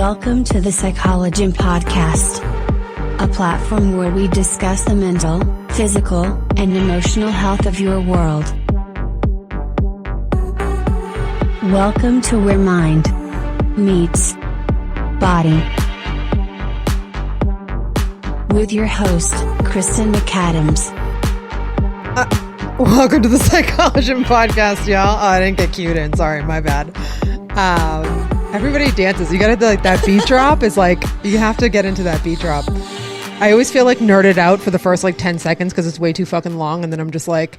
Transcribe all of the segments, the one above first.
Welcome to the Psychologym Podcast, a platform where we discuss the mental, physical, and emotional health of your world. Welcome to where mind meets body. With your host, Kristen McAdams. Welcome to the Psychologym Podcast, y'all. Oh, I didn't get cued in. Sorry, my bad. Everybody dances. You gotta do like that beat drop is like, you have to get into that beat drop. I always feel like nerded out for the first like 10 seconds because it's way too fucking long. And then I'm just like,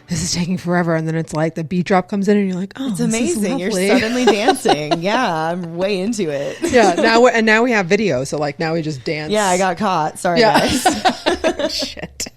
this is taking forever. And then it's like the beat drop comes in and you're like, oh, it's amazing. You're suddenly dancing. Yeah, I'm way into it. Yeah. Now we have video. So like now we just dance. Yeah, I got caught. Sorry, guys. Shit.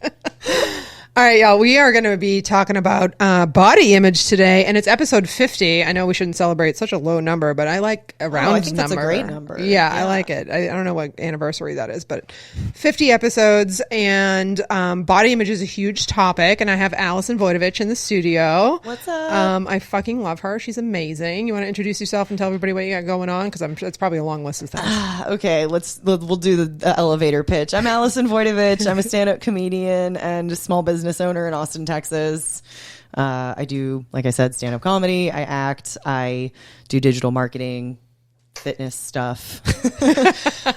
All right, y'all. We are going to be talking about body image today, and it's episode 50. I know we shouldn't celebrate such a low number, but I like a round number. I think that's a great number. Yeah, I like it. I don't know what anniversary that is, but 50 episodes, and body image is a huge topic, and I have Allison Wojtowecz in the studio. What's up? I fucking love her. She's amazing. You want to introduce yourself and tell everybody what you got going on? Because I'm sure it's probably a long list of things. Okay, we'll do the elevator pitch. I'm Allison Wojtowecz. I'm a stand-up comedian and a small business owner in Austin, Texas. I do, like I said, stand-up comedy. I act. I do digital marketing, fitness stuff,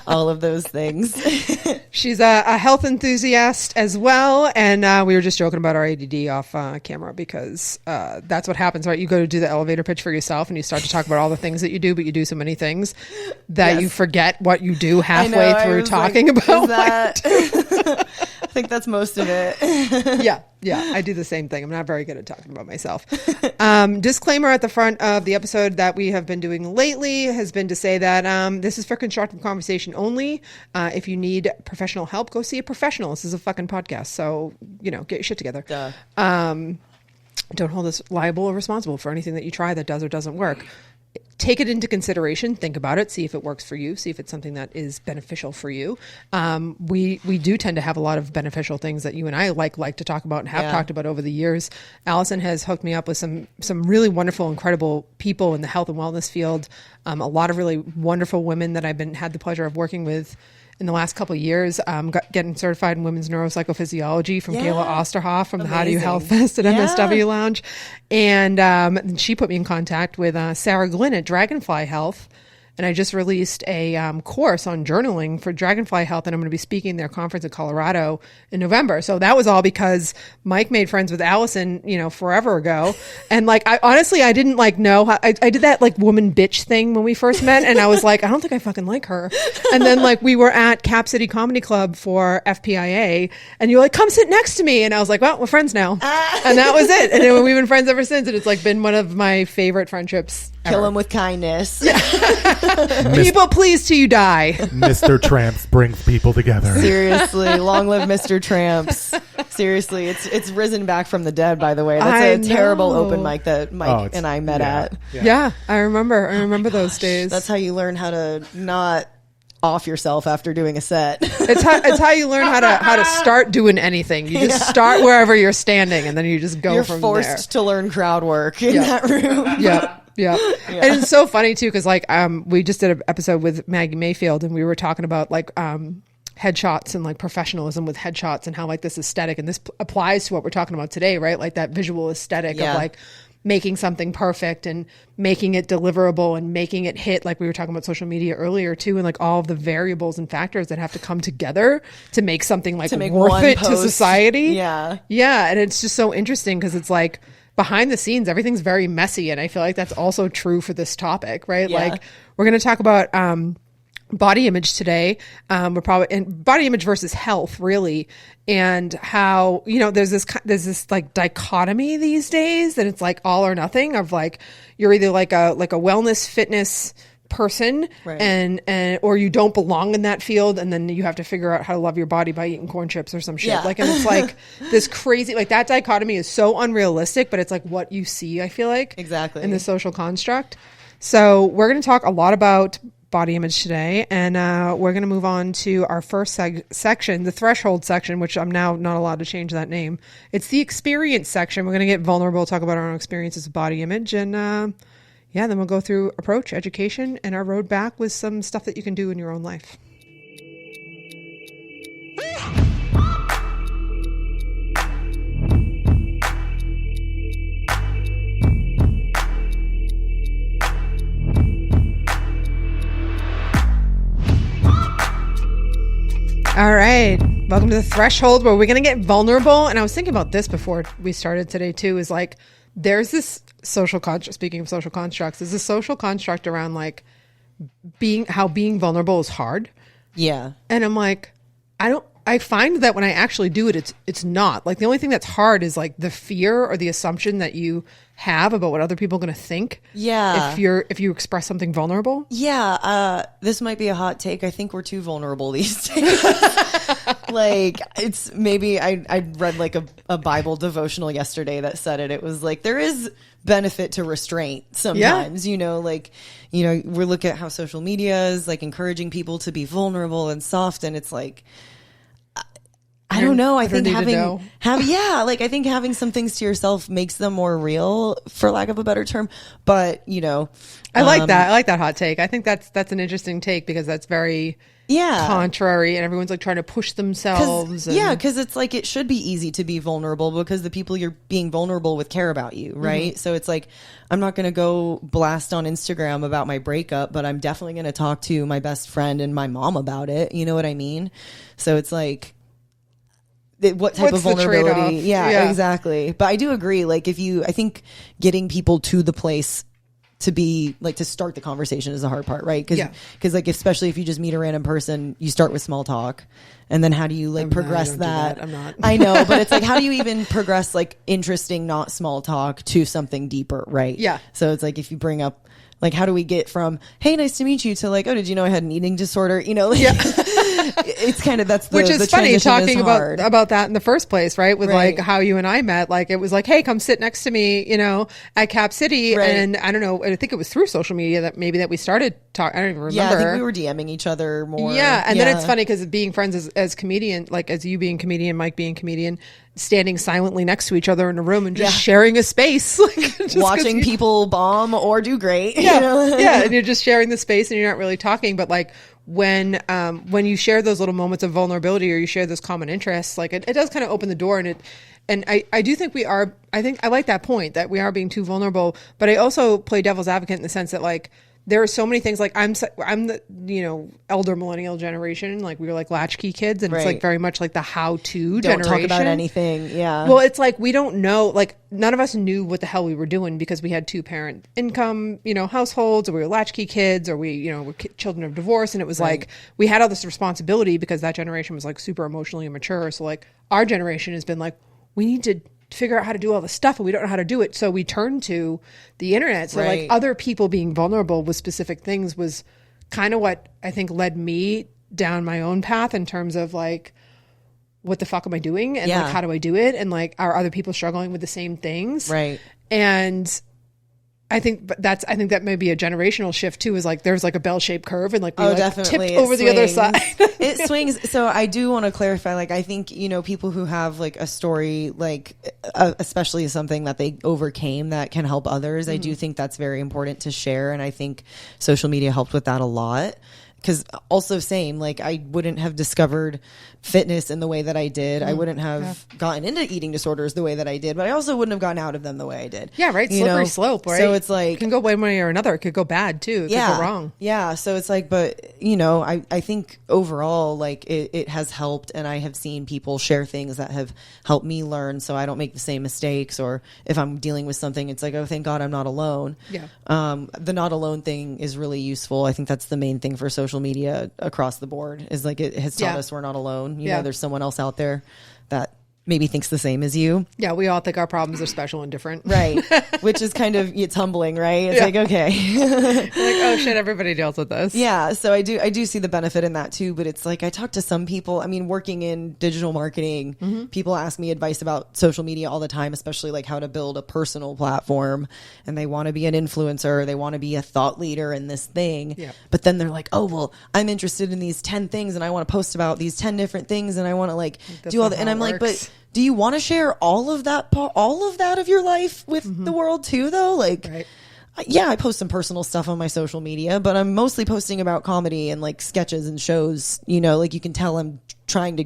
all of those things. She's a health enthusiast as well, and we were just joking about our ADD off camera because that's what happens, right? You go to do the elevator pitch for yourself and you start to talk about all the things that you do, but you do so many things that you forget what you do halfway through talking about. I think that's most of it. Yeah, I do the same thing. I'm not very good at talking about myself. Disclaimer at the front of the episode that we have been doing lately has been to say that this is for constructive conversation only. If you need professional help, go see a professional. This is a fucking podcast, so get your shit together. Don't hold us liable or responsible for anything that you try that does or doesn't work. Take it into consideration, think about it, see if it works for you, see if it's something that is beneficial for you. We do tend to have a lot of beneficial things that you and I like to talk about and have talked about over the years. Allison has hooked me up with some really wonderful, incredible people in the health and wellness field. A lot of really wonderful women that I've had the pleasure of working with in the last couple of years, getting certified in women's neuropsychophysiology from Kayla Osterhoff from the How Do You Health Fest at MSW Lounge. And she put me in contact with Sarah Glynn at Dragonfly Health. And I just released a course on journaling for Dragonfly Health, and I'm going to be speaking at their conference in Colorado in November. So that was all because Mike made friends with Allison, forever ago. And I honestly didn't know how I did that woman bitch thing when we first met, and I was like, I don't think I fucking like her. And then we were at Cap City Comedy Club for FPIA, and you're like, come sit next to me, and I was like, well, we're friends now, and that was it. And then we've been friends ever since, and it's been one of my favorite friendships ever. Kill him with kindness. People please till you die. Mr. Tramps brings people together. Seriously, long live Mr. Tramps. Seriously, it's risen back from the dead, by the way. That's a terrible open mic that Mike and I met at. Yeah, I remember those days. That's how you learn how to not off yourself after doing a set. It's how you learn how to start doing anything. You just start wherever you're standing, and then you just go from there. You're forced to learn crowd work in that room. Yeah. And it's so funny too, because we just did an episode with Maggie Mayfield, and we were talking about headshots and professionalism with headshots and how this aesthetic, and this applies to what we're talking about today, right? That visual aesthetic of making something perfect and making it deliverable and making it hit, we were talking about social media earlier too, and all of the variables and factors that have to come together to make something worth it to society. Yeah. And it's just so interesting because it's behind the scenes, everything's very messy. And I feel like that's also true for this topic, right? Yeah. We're going to talk about body image today. We're probably in body image versus health, really. And how, there's this dichotomy these days that it's all or nothing of you're either a wellness fitness person, right, and or you don't belong in that field, and then you have to figure out how to love your body by eating corn chips or some shit. And it's this crazy, that dichotomy is so unrealistic, but it's what you see, I feel exactly in the social construct. So we're going to talk a lot about body image today, and we're going to move on to our first section, the threshold section, which I'm now not allowed to change that name. It's the experience section. We're going to get vulnerable, talk about our own experiences with body image, and then we'll go through approach, education, and our road back with some stuff that you can do in your own life. All right. Welcome to the threshold where we're going to get vulnerable. And I was thinking about this before we started today too, is like, there's this social construct, speaking of social constructs, there's this social construct around like being vulnerable is hard. Yeah. And I'm like, I find that when I actually do it, it's not. Like the only thing that's hard is like the fear or the assumption that you have about what other people are going to think. Yeah. If you express something vulnerable. Yeah. This might be a hot take. I think we're too vulnerable these days. Like it's maybe I read like a Bible devotional yesterday that said it. It was like there is benefit to restraint sometimes, we look at how social media is like encouraging people to be vulnerable and soft. And it's like, I don't know. I think I think having some things to yourself makes them more real, for lack of a better term. But I like that. I like that hot take. I think that's an interesting take because that's very contrary, and everyone's like trying to push themselves. Because it's like it should be easy to be vulnerable because the people you're being vulnerable with care about you, right? So it's like I'm not going to go blast on Instagram about my breakup, but I'm definitely going to talk to my best friend and my mom about it. You know what I mean? So it's like, what type of vulnerability? Yeah, exactly. But I do agree. Like I think getting people to the place to be like, to start the conversation is the hard part, right? Because like, especially if you just meet a random person, you start with small talk. And then how do you progress that? I'm not. I know, but it's like, how do you even progress like interesting, not small talk to something deeper, right? Yeah. So it's like, if you bring up, like, how do we get from, hey, nice to meet you, to like, oh, did you know I had an eating disorder? It's kind of, that's the, which is funny talking hard. about that in the first place, right? With like how you and I met, like it was like, hey, come sit next to me, at Cap City. Right. And I don't know, I think it was through social media that we started talking. I don't even remember. Yeah, I think we were DMing each other more. Yeah. And then it's funny because being friends as comedian, like as you being comedian, Mike being comedian, standing silently next to each other in a room and just sharing a space, like watching people bomb or do great. Yeah. And you're just sharing the space and you're not really talking, but like when you share those little moments of vulnerability or you share those common interests, like it does kind of open the door. And I do think I like that point that we are being too vulnerable, but I also play devil's advocate in the sense that like there are so many things, like I'm the elder millennial generation, like we were like latchkey kids, and it's like very much like the how-to generation. Don't talk about anything. Yeah. Well, it's like we don't know, like none of us knew what the hell we were doing because we had 2-parent income, households, or we were latchkey kids, or we, were children of divorce, and it was like we had all this responsibility because that generation was like super emotionally immature. So like our generation has been like, we need to figure out how to do all the stuff and we don't know how to do it, so we turn to the internet. So like other people being vulnerable with specific things was kind of what I think led me down my own path in terms of like, what the fuck am I doing, and like how do I do it, and like are other people struggling with the same things, right? And I think that may be a generational shift too, is like there's like a bell-shaped curve and like we definitely tipped over the other side. It swings. So I do want to clarify, like I think people who have like a story, like especially something that they overcame that can help others, I do think that's very important to share, and I think social media helped with that a lot. Because also same, like I wouldn't have discovered fitness in the way that I did. I wouldn't have gotten into eating disorders the way that I did, but I also wouldn't have gotten out of them the way I did. Yeah, right. Slippery slope, right? So it's like, it can go one way or another. It could go bad too. It could go wrong. Yeah. So it's like, but I think overall, like it has helped, and I have seen people share things that have helped me learn so I don't make the same mistakes, or if I'm dealing with something, it's like, oh, thank God I'm not alone. Yeah. The not alone thing is really useful. I think that's the main thing for social media across the board, is like it has taught us we're not alone. You know, there's someone else out there that maybe thinks the same as you. Yeah, we all think our problems are special and different. Right. Which is kind of, it's humbling, right? It's like, okay. Like, oh shit, everybody deals with this. Yeah. So I do see the benefit in that too, but it's like, I talk to some people, I mean, working in digital marketing, people ask me advice about social media all the time, especially like how to build a personal platform, and they want to be an influencer, they want to be a thought leader in this thing. Yeah. But then they're like, oh, well, I'm interested in these 10 things and I want to post about these 10 different things and I want to like do all that. And I'm like, but do you want to share all of that of your life with the world too, though? Like, I post some personal stuff on my social media, but I'm mostly posting about comedy and like sketches and shows, like you can tell I'm trying to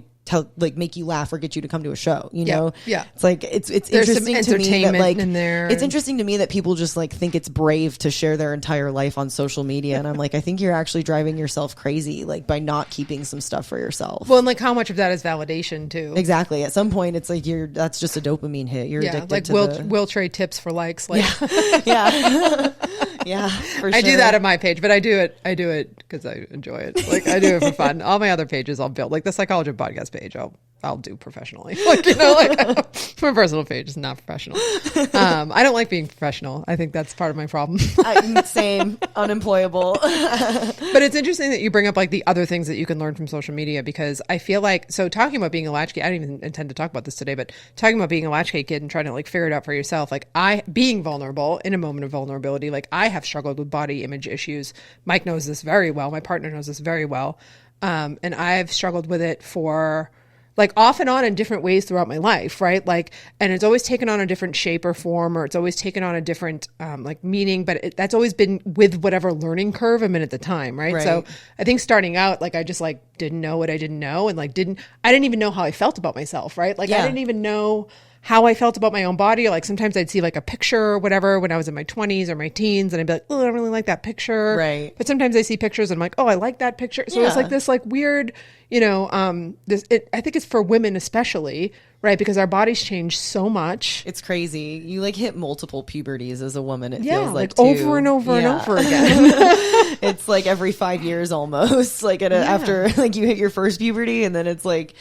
make you laugh or get you to come to a show, Yeah. It's like, it's There's some interesting to me that entertainment like, in there. it's interesting to me that people just like think it's brave to share their entire life on social media. And I'm like, I think you're actually driving yourself crazy, like by not keeping some stuff for yourself. Well, and like how much of that is validation too? Exactly. At some point it's like that's just a dopamine hit. You're addicted like to we'll trade tips for likes. Like yeah. Yeah, for sure. I do that on my page, but I do it because I enjoy it. Like I do it for fun. All my other pages I'll build, like the Psychologym Podcast page, I'll do professionally. Like, my personal page is not professional. I don't like being professional. I think that's part of my problem. Same, unemployable. But it's interesting that you bring up like the other things that you can learn from social media, because I feel like, so talking about being a latchkey, I didn't even intend to talk about this today, but talking about being a latchkey kid and trying to like figure it out for yourself, like being vulnerable in a moment of vulnerability, like I have struggled with body image issues. Mike knows this very well. My partner knows this very well. And I've struggled with it for like off and on in different ways throughout my life, right? Like, and it's always taken on a different shape or form, or it's always taken on a different like meaning, but that's always been with whatever learning curve I'm in at the time, right? So I think starting out, like I just like didn't know what I didn't know, and like I didn't even know how I felt about myself, right? Like I didn't even know how I felt about my own body. Like sometimes I'd see like a picture or whatever when I was in my 20s or my teens, and I'd be like, oh, I don't really like that picture. Right. But sometimes I see pictures and I'm like, oh, I like that picture. So it's like this like weird, I think it's for women especially, right? Because our bodies change so much. It's crazy. You like hit multiple puberties as a woman. It Yeah, feels like over and over and over again. It's like every 5 years almost. Like after like you hit your first puberty, and then it's like,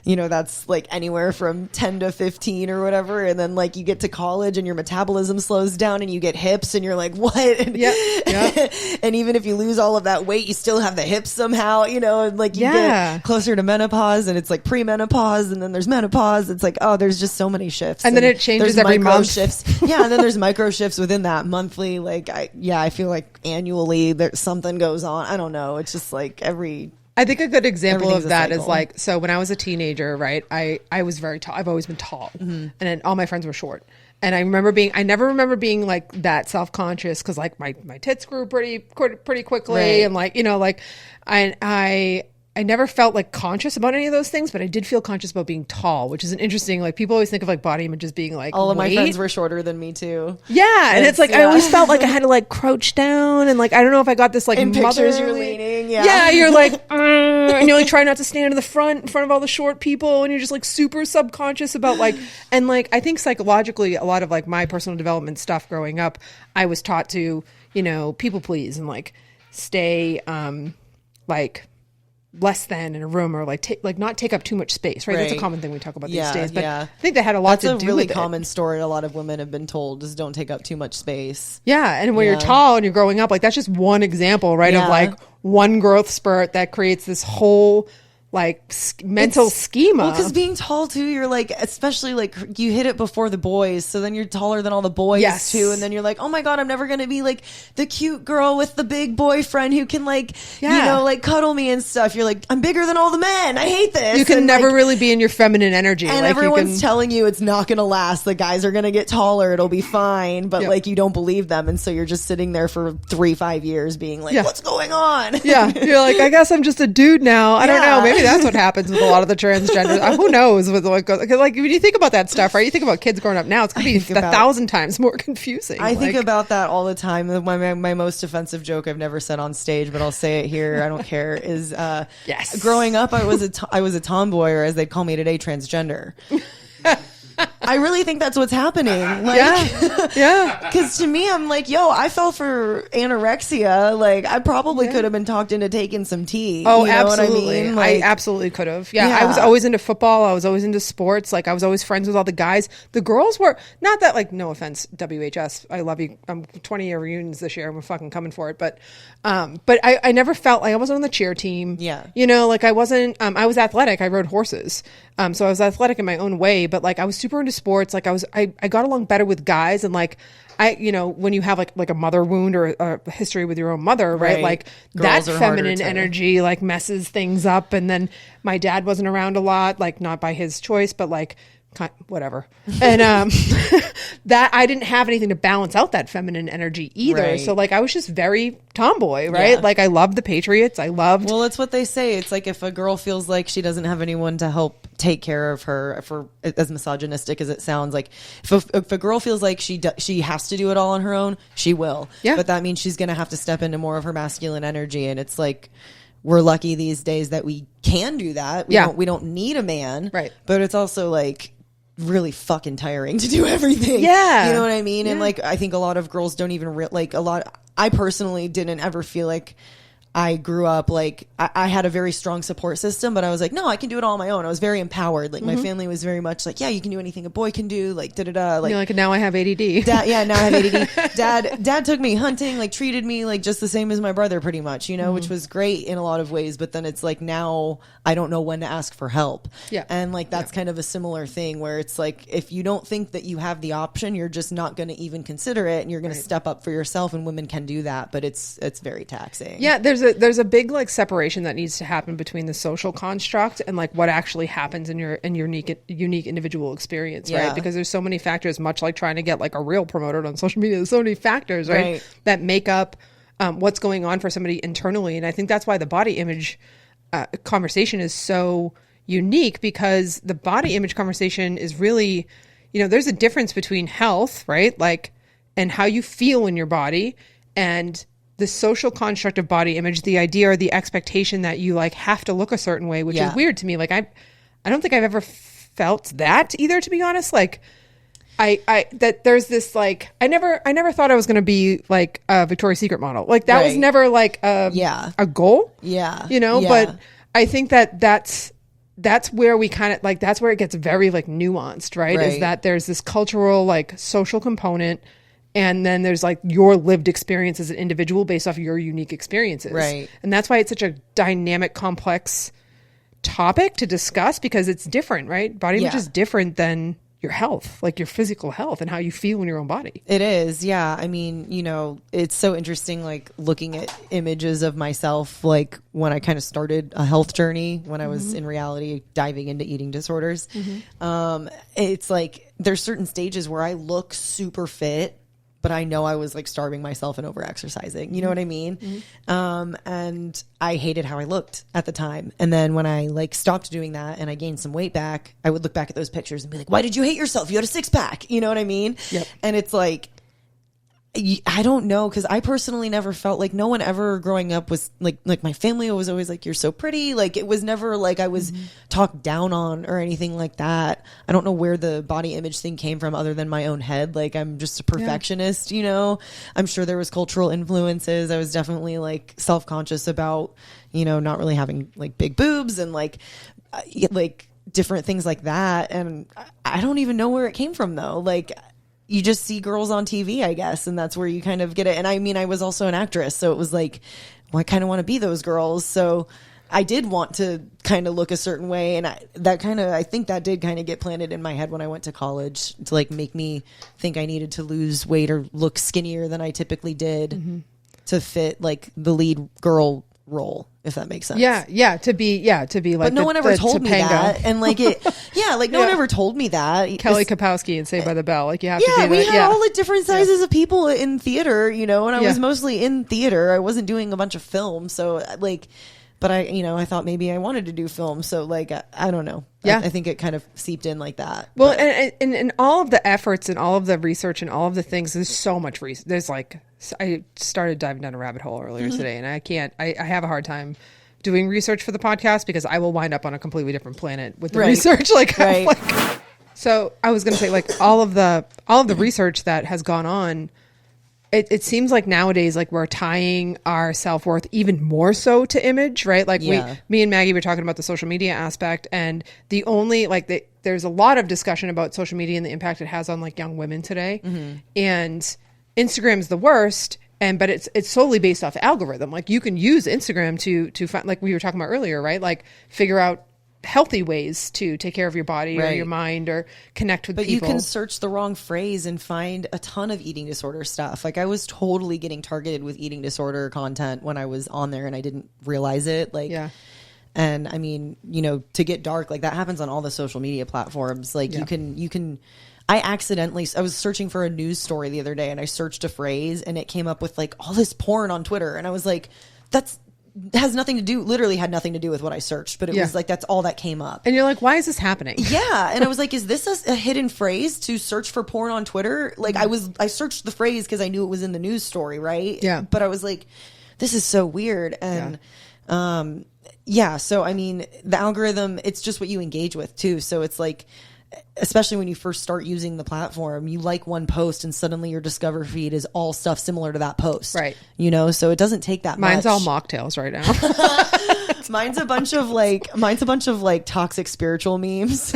that's like anywhere from 10 to 15 or whatever, and then like you get to college and your metabolism slows down and you get hips and you're like, what? Yeah. And even if you lose all of that weight, you still have the hips somehow, and like you get closer to menopause, and it's like premenopause, and then there's menopause. It's like, oh, there's just so many shifts, and then it changes every month. Shifts. Yeah, and then there's micro shifts within that monthly. Like I feel like annually there's something goes on. I don't know. It's just like I think a good example of that is like, so when I was a teenager, right, I was very tall. I've always been tall, and then all my friends were short. And I never remember being like that self-conscious, because like my tits grew pretty quickly, and like, I never felt like conscious about any of those things, but I did feel conscious about being tall, which is an interesting, like people always think of like body image as being like all of weight. my friends were shorter than me too. Yeah. And it's like, I always felt like I had to like crouch down, and like, I don't know if I got this like in pictures you're leaning. Yeah. You're like, and you're like trying not to stand in front of all the short people, and you're just like super subconscious about like, and like, I think psychologically, a lot of like my personal development stuff growing up, I was taught to, people please and like stay, like less than in a room, or like not take up too much space, right? That's a common thing we talk about these days. But I think that had a lot to do with it. That's a really common story a lot of women have been told, is don't take up too much space. Yeah, and when you're tall and you're growing up, like that's just one example, right? Of like one growth spurt that creates this whole like mental schema. Well, because being tall too, you're like, especially like you hit it before the boys, so then you're taller than all the boys too, and then you're like, oh my god, I'm never gonna be like the cute girl with the big boyfriend who can like like cuddle me and stuff. You're like, I'm bigger than all the men. I hate this. You can never really be in your feminine energy, and like everyone's telling you it's not gonna last. The guys are gonna get taller. It'll be fine, but like you don't believe them, and so you're just sitting there for 3-5 years being like, what's going on? Yeah, you're like, I guess I'm just a dude now. I don't know. Maybe that's what happens with a lot of the transgenders. Who knows with what goes, because like when you think about that stuff, right? You think about kids growing up now, it's gonna be 1,000 times more confusing. I think about that all the time. My most offensive joke I've never said on stage, but I'll say it here. I don't care. Is growing up, I was a tomboy, or as they call me today, transgender. I really think that's what's happening. Like, because to me, I'm like, I fell for anorexia. Like, I probably could have been talked into taking some tea. Oh, you know absolutely. What I mean? Like, I absolutely could have. Yeah, I was always into football. I was always into sports. Like, I was always friends with all the guys. The girls were not that. Like, no offense, WHS. I love you. 20-year reunions this year. I'm fucking coming for it. But I never felt like I wasn't on the cheer team. Yeah. Like I wasn't. I was athletic. I rode horses. So I was athletic in my own way. But like I was super into sports. Like I got along better with guys, and like when you have like a mother wound or a history with your own mother, right? Like girls, that feminine energy like messes things up. And then my dad wasn't around a lot, like not by his choice, but like whatever. And that I didn't have anything to balance out that feminine energy either. Right. So like I was just very tomboy, right? Yeah. Like I loved the Patriots. I loved. Well, it's what they say. It's like if a girl feels like she doesn't have anyone to help take care of her, for as misogynistic as it sounds, like if a girl feels like she has to do it all on her own, she will. Yeah. But that means she's going to have to step into more of her masculine energy, and it's like we're lucky these days that we can do that. We don't need a man. Right. But it's also like really fucking tiring to do everything. Yeah. You know what I mean? Yeah. And like I think a lot of girls don't even I personally didn't ever feel like I grew up like I had a very strong support system, but I was like, no, I can do it all on my own. I was very empowered. Like my family was very much like, yeah, you can do anything a boy can do. Like Like, you're like, now I have ADD. Now I have ADD. Dad took me hunting, like treated me like just the same as my brother, pretty much. You know, which was great in a lot of ways. But then it's like now I don't know when to ask for help. Yeah, and like that's kind of a similar thing where it's like if you don't think that you have the option, you're just not going to even consider it, and you're going to step up for yourself. And women can do that, but it's very taxing. Yeah, there's a big like separation that needs to happen between the social construct and like what actually happens in your unique individual experience, right? Because there's so many factors, much like trying to get like a reel promoted on social media. There's so many factors, right? That make up what's going on for somebody internally, and I think that's why the body image conversation is so unique, because the body image conversation is really, there's a difference between health, right? Like, and how you feel in your body, and the social construct of body image, the idea or the expectation that you like have to look a certain way, which is weird to me. Like I don't think I've ever felt that either, to be honest. Like that there's this like, I never thought I was going to be like a Victoria's Secret model. Like that was never like a goal. Yeah. But I think that's where we kind of like, that's where it gets very like nuanced, right? Is that there's this cultural, like social component, and then there's like your lived experience as an individual based off your unique experiences. Right. And that's why it's such a dynamic, complex topic to discuss, because it's different, right? Body image is different than your health, like your physical health and how you feel in your own body. It is. Yeah. I mean, it's so interesting, like looking at images of myself, like when I kind of started a health journey, when I was in reality diving into eating disorders. It's like, there's certain stages where I look super fit, but I know I was like starving myself and over exercising. You know what I mean? And I hated how I looked at the time. And then when I like stopped doing that and I gained some weight back, I would look back at those pictures and be like, why did you hate yourself? You had a 6-pack. You know what I mean? Yep. And it's like, I don't know, because I personally never felt like, no one ever growing up was like my family was always like, you're so pretty. Like it was never like I was talked down on or anything like that. I don't know where the body image thing came from other than my own head. Like I'm just a perfectionist, I'm sure there was cultural influences. I was definitely like self-conscious about, not really having like big boobs and like different things like that. And I don't even know where it came from though. Like, you just see girls on TV, I guess, and that's where you kind of get it. And I mean, I was also an actress, so it was like, well, I kind of want to be those girls. So I did want to kind of look a certain way, and I think that did kind of get planted in my head when I went to college to like make me think I needed to lose weight or look skinnier than I typically did to fit like the lead girl role, if that makes sense. To be like, but no one ever told me that, and like it, no one ever told me that. Kelly Kapowski and Saved by the Bell, like you have to be we had all the different sizes of people in theater, and I was mostly in theater. I wasn't doing a bunch of film, so like, but I thought maybe I wanted to do film, so like I don't know. I think it kind of seeped in like that. Well, and all of the efforts and all of the research and all of the things, there's so much research. There's like, I started diving down a rabbit hole earlier today, and I have a hard time doing research for the podcast because I will wind up on a completely different planet with the research. So I was going to say, like, all of the research that has gone on, it seems like nowadays, like we're tying our self-worth even more so to image, right? Like me and Maggie were talking about the social media aspect, and there's a lot of discussion about social media and the impact it has on like young women today. And Instagram's the worst. But it's solely based off algorithm. Like you can use Instagram to find, like we were talking about earlier, right? Like figure out healthy ways to take care of your body or your mind or connect with people. But you can search the wrong phrase and find a ton of eating disorder stuff. Like I was totally getting targeted with eating disorder content when I was on there and I didn't realize it. And I mean, you know, to get dark, like that happens on all the social media platforms. Like you can, I was searching for a news story the other day and I searched a phrase and it came up with like all this porn on Twitter. And I was like, literally had nothing to do with what I searched, but it was like, that's all that came up. And you're like, why is this happening? Yeah. And I was like, is this a hidden phrase to search for porn on Twitter? Like I searched the phrase because I knew it was in the news story. Right. Yeah. But I was like, this is so weird. And, so I mean, the algorithm, it's just what you engage with too. So it's like, especially when you first start using the platform, you like one post and suddenly your discover feed is all stuff similar to that post. Right. You know, so it doesn't take that Mine's much. all mocktails right now. Mine's a bunch of like toxic spiritual memes.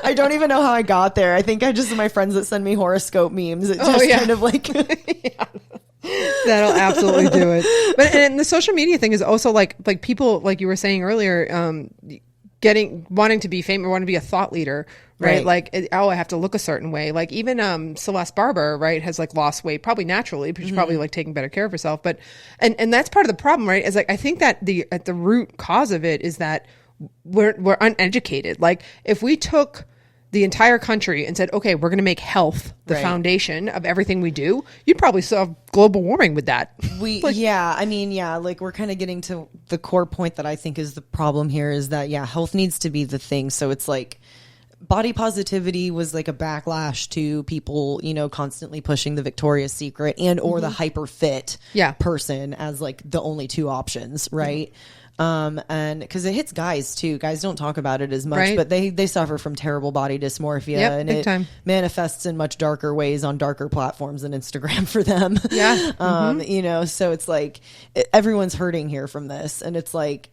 I don't even know how I got there. I think I just my friends that send me horoscope memes. It just kind of like That'll absolutely do it. But and the social media thing is also like people, like you were saying earlier, wanting to be famous, wanting to be a thought leader, right? Like, I have to look a certain way. Like even Celeste Barber, right, has like lost weight probably naturally, but she's probably like taking better care of herself. But and that's part of the problem, right? Is like I think that at the root cause of it is that we're uneducated. Like if we took the entire country and said, okay, we're going to make health the foundation of everything we do, you'd probably solve global warming with that. Like we're kind of getting to the core point that I think is the problem here is that, health needs to be the thing. So it's like body positivity was like a backlash to people, you know, constantly pushing the Victoria's Secret and or the hyper fit person as like the only two options, right? And because it hits guys too. Guys don't talk about it as much, but they suffer from terrible body dysmorphia, and it manifests in much darker ways on darker platforms than Instagram for them. You know, so it's like everyone's hurting here from this, and it's like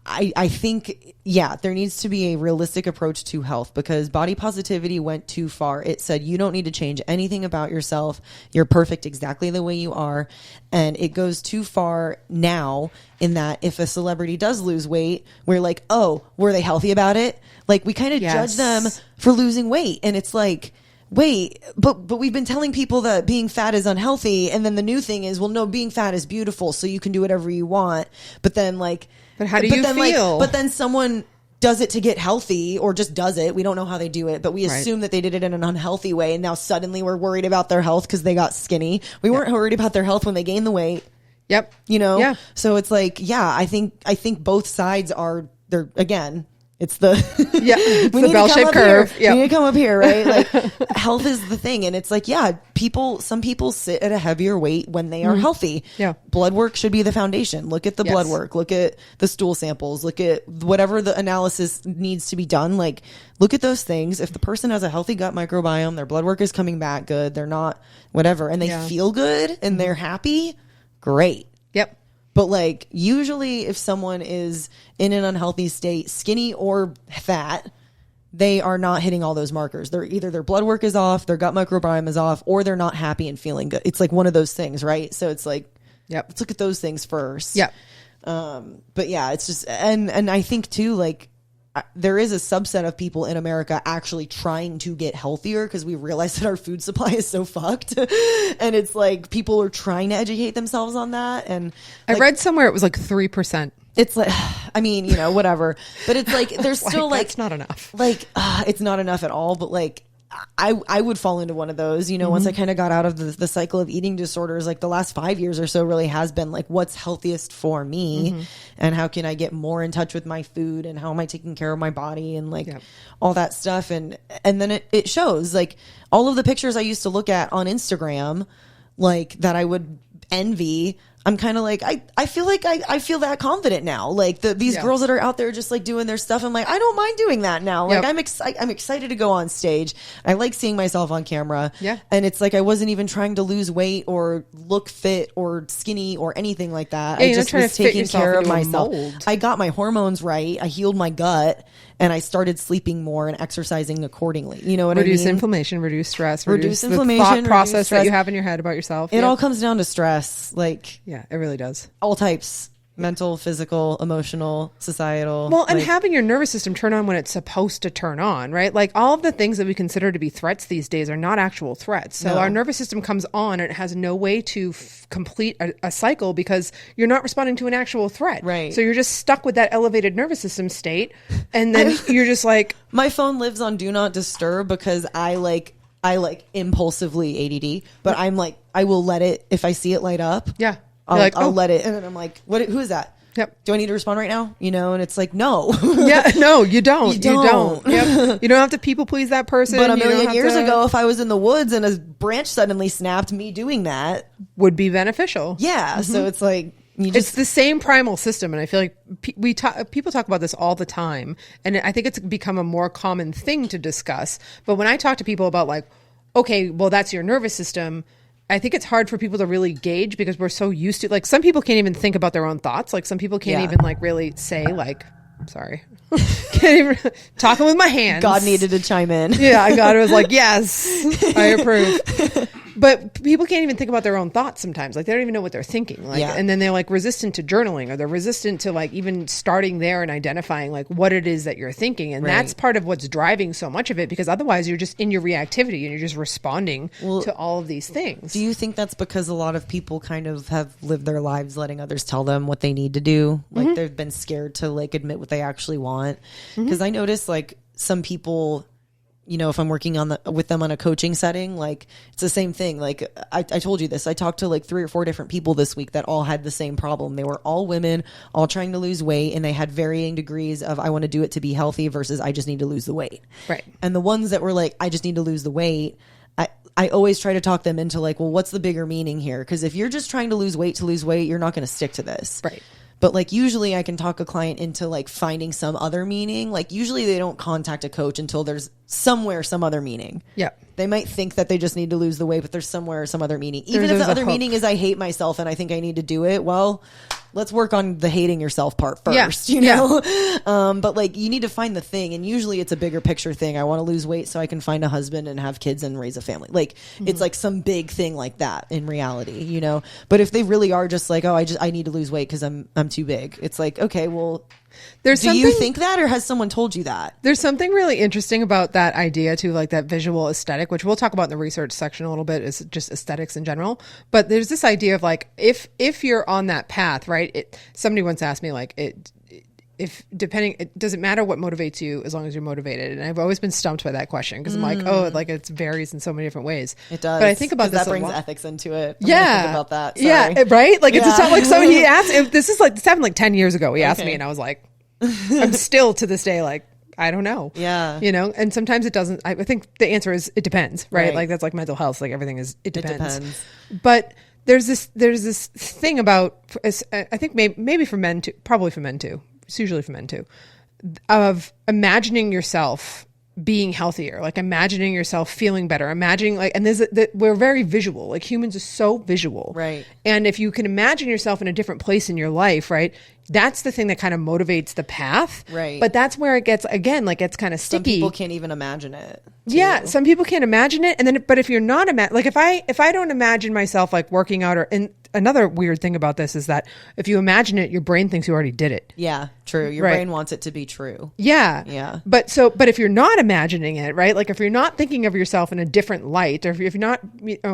I think, there needs to be a realistic approach to health because body positivity went too far. It said you don't need to change anything about yourself. You're perfect exactly the way you are. And it goes too far now in that if a celebrity does lose weight, we're like, oh, were they healthy about it? Like we kind of judge them for losing weight. And it's like, wait, but we've been telling people that being fat is unhealthy. And then the new thing is, well, no, being fat is beautiful. So you can do whatever you want. But then like, but how do you feel? But then someone does it to get healthy or just does it. We don't know how they do it, but we assume that they did it in an unhealthy way. And now suddenly we're worried about their health because they got skinny. We weren't worried about their health when they gained the weight. Yep. You know? Yeah. So it's like, I think both sides are there again. It's the we need bell-shaped curve. We need to come up here, right? Like health is the thing, and it's like some people sit at a heavier weight when they are healthy. Yeah, blood work should be the foundation. Look at the blood work. Look at the stool samples. Look at whatever the analysis needs to be done. Like look at those things. If the person has a healthy gut microbiome, their blood work is coming back good. They're not whatever, and they feel good and they're happy. Great. Yep. But like usually if someone is in an unhealthy state, skinny or fat, they are not hitting all those markers. They're either their blood work is off, their gut microbiome is off, or they're not happy and feeling good. It's like one of those things, right? So it's like, let's look at those things first. Yeah. But it's just, and I think too, like there is a subset of people in America actually trying to get healthier because we realize that our food supply is so fucked. And it's like people are trying to educate themselves on that. And I read somewhere it was like 3%. It's like, I mean, you know, whatever. But it's like there's still like it's not enough. Like it's not enough at all. But like I would fall into one of those, you know, once I kind of got out of the cycle of eating disorders, like the last 5 years or so really has been like, what's healthiest for me and how can I get more in touch with my food and how am I taking care of my body and like all that stuff. And then it shows like all of the pictures I used to look at on Instagram, like that I would envy. I'm kind of like, I feel like I feel that confident now. Like these girls that are out there just like doing their stuff. I'm like, I don't mind doing that now. Like I'm excited to go on stage. I like seeing myself on camera. Yeah. And it's like, I wasn't even trying to lose weight or look fit or skinny or anything like that. I just was taking care of myself. I got my hormones right. I healed my gut and I started sleeping more and exercising accordingly. You know what I mean? Reduce inflammation, reduce stress, reduce inflammation, the thought process that you have in your head about yourself. It all comes down to stress. Like, yeah, it really does. All types. mental, physical, emotional, societal. Well, and having your nervous system turn on when it's supposed to turn on, right? Like all of the things that we consider to be threats these days are not actual threats. So our nervous system comes on and it has no way to complete a cycle because you're not responding to an actual threat. Right. So you're just stuck with that elevated nervous system state. And then you're just like... My phone lives on Do Not Disturb because I impulsively ADD, but I'm like, I will let it, if I see it light up. Yeah. I'll let it, and then I'm like, who is that? Yep. Do I need to respond right now? And it's like, no. Yeah, no, you don't. You don't. Yep. You don't have to people please that person. But a million years ago, if I was in the woods and a branch suddenly snapped, me doing that would be beneficial. Yeah. So it's like, it's the same primal system, and I feel like people talk about this all the time, and I think it's become a more common thing to discuss. But when I talk to people about like, okay, well, that's your nervous system, I think it's hard for people to really gauge because we're so used to, like, some people can't even think about their own thoughts. Like, some people can't even like really say like, sorry, can't even talking with my hands. God needed to chime in. Yeah, God was like, yes, I approve. But people can't even think about their own thoughts sometimes. Like, they don't even know what they're thinking. Like, and then they're like resistant to journaling, or they're resistant to like even starting there and identifying like what it is that you're thinking. And that's part of what's driving so much of it, because otherwise you're just in your reactivity and you're just responding to all of these things. Do you think that's because a lot of people kind of have lived their lives letting others tell them what they need to do? Like they've been scared to like admit what they actually want. Because I notice like some people, if I'm working with them on a coaching setting, like it's the same thing. Like I told you this, I talked to like 3 or 4 different people this week that all had the same problem. They were all women, all trying to lose weight, and they had varying degrees of, I want to do it to be healthy versus I just need to lose the weight. Right. And the ones that were like, I just need to lose the weight, I always try to talk them into like, well, what's the bigger meaning here? Because if you're just trying to lose weight, you're not going to stick to this. Right. But like usually I can talk a client into like finding some other meaning. Like usually they don't contact a coach until there's some other meaning. Yeah. They might think that they just need to lose the weight, but there's some other meaning. Even if There's the other hook. meaning is I hate myself and I think I need to do it. Well, let's work on the hating yourself part first, you know? But like you need to find the thing. And usually it's a bigger picture thing. I want to lose weight so I can find a husband and have kids and raise a family. Like it's like some big thing like that in reality, But if they really are just like, oh, I need to lose weight because I'm too big. It's like, okay, well, do you think that, or has someone told you that? There's something really interesting about that idea too, like that visual aesthetic, which we'll talk about in the research section a little bit, is just aesthetics in general. But there's this idea of like, if you're on that path, right? Somebody once asked me like, it doesn't matter what motivates you as long as you're motivated. And I've always been stumped by that question because I'm like, oh, like it varies in so many different ways. It does. But I think about this that brings ethics into it. I'm think about that. Sorry. Yeah. Right. Like it's not like, so he asked if this happened like 10 years ago. He asked me and I was like, I'm still to this day, like, I don't know. Yeah. And sometimes it doesn't, I think the answer is it depends, right? Like that's like mental health. Like everything is, it depends. But there's this thing about, I think maybe for men too, probably for men too. It's usually for men too, of imagining yourself being healthier, like imagining yourself feeling better, imagining like, and we're very visual, like humans are so visual. Right. And if you can imagine yourself in a different place in your life, right, that's the thing that kind of motivates the path. Right. But that's where it gets, again, like it's kind of sticky. Some people can't even imagine it. Yeah. Some people can't imagine it. And then, but if you're not, like if I don't imagine myself like working out and another weird thing about this is that if you imagine it, your brain thinks you already did it. Yeah, true. Your brain wants it to be true. Yeah. Yeah. But if you're not imagining it, right? Like if you're not thinking of yourself in a different light, or if you're not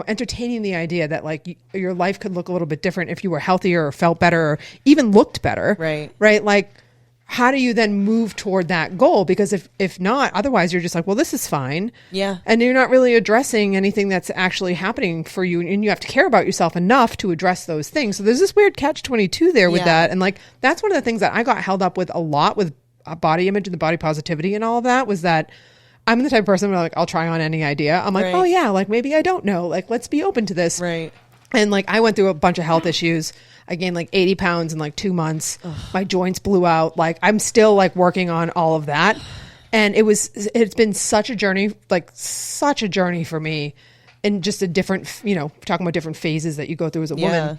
entertaining the idea that like your life could look a little bit different if you were healthier or felt better or even looked better. Right. Right. Like, how do you then move toward that goal? Because if not, otherwise you're just like, well, this is fine. Yeah. And you're not really addressing anything that's actually happening for you. And you have to care about yourself enough to address those things. So there's this weird catch-22 there with that. And like, that's one of the things that I got held up with a lot with body image and the body positivity and all of that, was that I'm the type of person where like, I'll try on any idea. I'm like, oh yeah, like maybe I don't know. Like, let's be open to this. Right. And like, I went through a bunch of health issues. I gained like 80 pounds in like 2 months. Ugh. My joints blew out. Like I'm still like working on all of that. And it's been such a journey for me, and just a different, talking about different phases that you go through as a woman.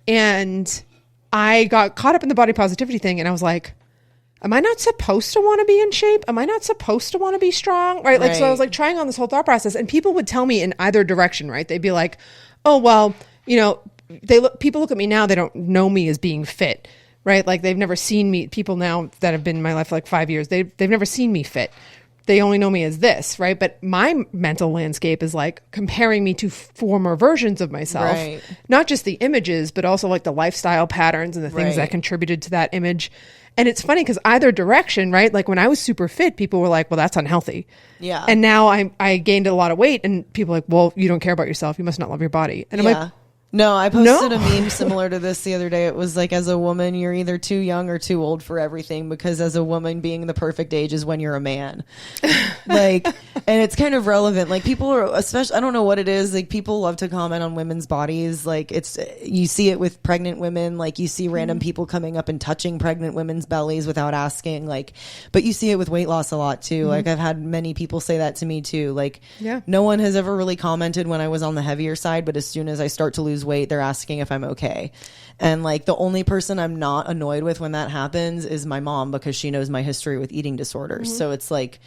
And I got caught up in the body positivity thing, and I was like, am I not supposed to want to be in shape? Am I not supposed to want to be strong? Right. Like, so I was like trying on this whole thought process, and people would tell me in either direction, right? They'd be like, oh, well, people look at me now, they don't know me as being fit. right? Like they've never seen me, people now that have been in my life for like 5 years, they've never seen me fit. They only know me as this, right? But my mental landscape is like comparing me to former versions of myself, Right. not just the images, but also like the lifestyle patterns and the things Right. that contributed to that image. And it's funny because either direction, right? Like when I was super fit, people were like, well, that's unhealthy. Yeah. And now I gained a lot of weight and people are like, well, you don't care about yourself. You must not love your body. And I'm like, no, I posted No. a meme similar to this the other day. It was like, as a woman, you're either too young or too old for everything, because as a woman, being the perfect age is when you're a man. Like, and it's kind of relevant. Like people are, especially, I don't know what it is. Like people love to comment on women's bodies. Like you see it with pregnant women. Like you see random people coming up and touching pregnant women's bellies without asking. Like, but you see it with weight loss a lot too. Like I've had many people say that to me too. Like, no one has ever really commented when I was on the heavier side, but as soon as I start to lose weight, they're asking if I'm okay. And like the only person I'm not annoyed with when that happens is my mom, because she knows my history with eating disorders. So it's like,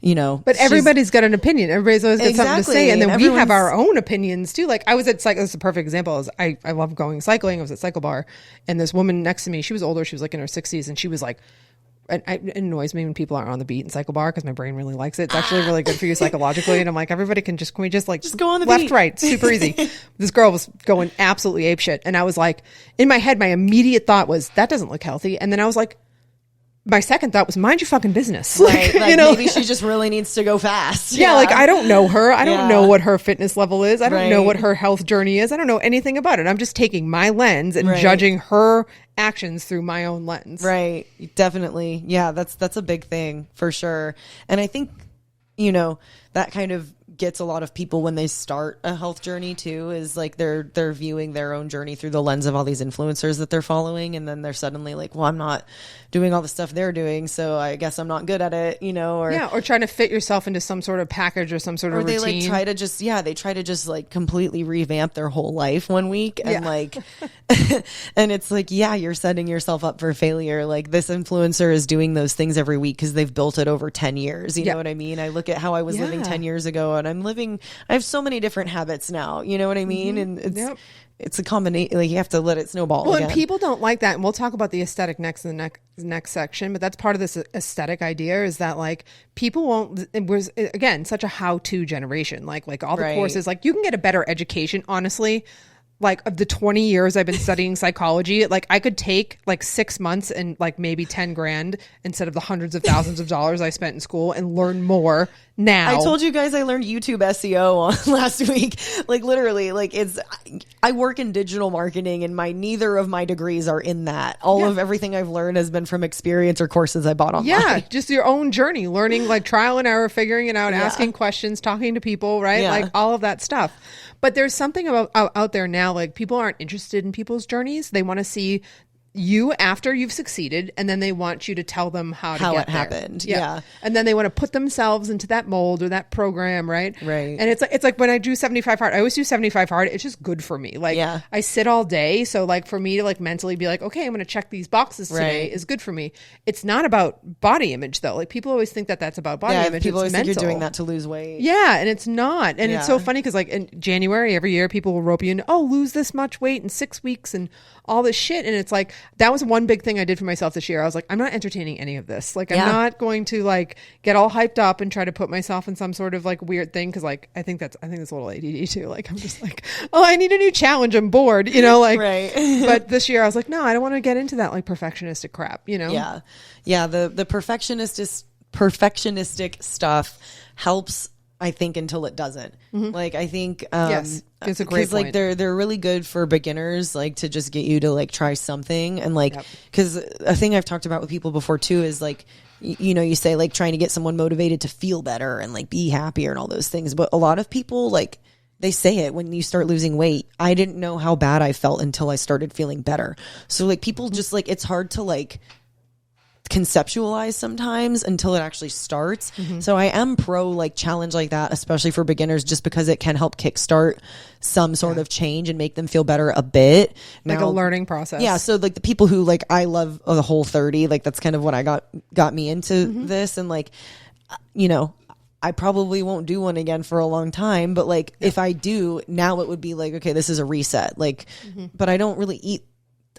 you know, but everybody's got an opinion. Everybody's always got something to say. And then we have our own opinions too. Like I was at this is a perfect example. Is I love going cycling. I was at Cycle Bar and this woman next to me, she was older. She was like in her 60s and she was like, it annoys me when people aren't on the beat in Cycle Bar because my brain really likes it. It's actually really good for you psychologically. And I'm like, everybody can we just go on the left, beat. Right, super easy. This girl was going absolutely apeshit. And I was like, in my head, my immediate thought was, that doesn't look healthy. And then I was like, my second thought was, mind your fucking business. Right. Like, maybe she just really needs to go fast. Yeah. Like I don't know her. I don't know what her fitness level is. I don't know Right. what her health journey is. I don't know anything about it. I'm just taking my lens and judging her actions through my own lens. Right. Definitely. Yeah. That's a big thing for sure. And I think, you know, that kind of gets a lot of people when they start a health journey too, is like they're viewing their own journey through the lens of all these influencers that they're following, and then they're suddenly like, well, I'm not doing all the stuff they're doing, so I guess I'm not good at it, you know, or trying to fit yourself into some sort of package or some sort of routine. Or they try to just like completely revamp their whole life one week, and like and it's like, you're setting yourself up for failure. Like this influencer is doing those things every week because they've built it over 10 years, you know what I mean? I look at how I was living 10 years ago, and I have so many different habits now, you know what I mean? And it's a combination, like you have to let it snowball. Well, again. and people don't like that. And we'll talk about the aesthetic next in the next section, but that's part of this aesthetic idea, is that like people won't, it was again, such a how-to generation. Like all the courses, like you can get a better education, honestly. Like of the 20 years I've been studying psychology, like I could take like 6 months and like maybe 10 grand instead of the hundreds of thousands of dollars I spent in school and learn more now. I told you guys I learned YouTube SEO on last week. Like literally, like I work in digital marketing, and neither of my degrees are in that. All of everything I've learned has been from experience or courses I bought online. Yeah, just your own journey, learning, like trial and error, figuring it out, asking questions, talking to people, right? Yeah. Like all of that stuff. But there's something about out there now, like people aren't interested in people's journeys. They want to see you after you've succeeded, and then they want you to tell them how it happened. there. Yeah. And then they want to put themselves into that mold or that program, right? Right. And it's like when I do 75 hard, I always do 75 hard. It's just good for me. Like I sit all day, so like for me to like mentally be like, okay, I'm going to check these boxes today is good for me. It's not about body image though. Like people always think that that's about body image. People always think you're doing that to lose weight. Yeah, and it's not. And it's so funny because like in January every year people will rope you in, lose this much weight in 6 weeks and all this shit. And it's like, that was one big thing I did for myself this year. I was like, I'm not entertaining any of this. Like I'm not going to like get all hyped up and try to put myself in some sort of like weird thing. Cause like, I think that's a little ADD too. Like I'm just like, I need a new challenge. I'm bored, you know, like, but this year I was like, no, I don't want to get into that like perfectionistic crap, you know? Yeah. Yeah. The perfectionistic stuff helps, I think, until it doesn't. Like I think yes, it's a great point. Like they're really good for beginners, like to just get you to like try something, and like because a thing I've talked about with people before too is like you know, you say like trying to get someone motivated to feel better and like be happier and all those things, but a lot of people like they say it when you start losing weight. I didn't know how bad I felt until I started feeling better. So like people just like, it's hard to like conceptualize sometimes until it actually starts. So I am pro like challenge like that, especially for beginners, just because it can help kickstart some sort of change and make them feel better a bit. Like a learning process. Yeah. So like the people who like, I love the Whole30, like that's kind of what I got me into this. And like, you know, I probably won't do one again for a long time, but like if I do now, it would be like, okay, this is a reset. Like, but I don't really eat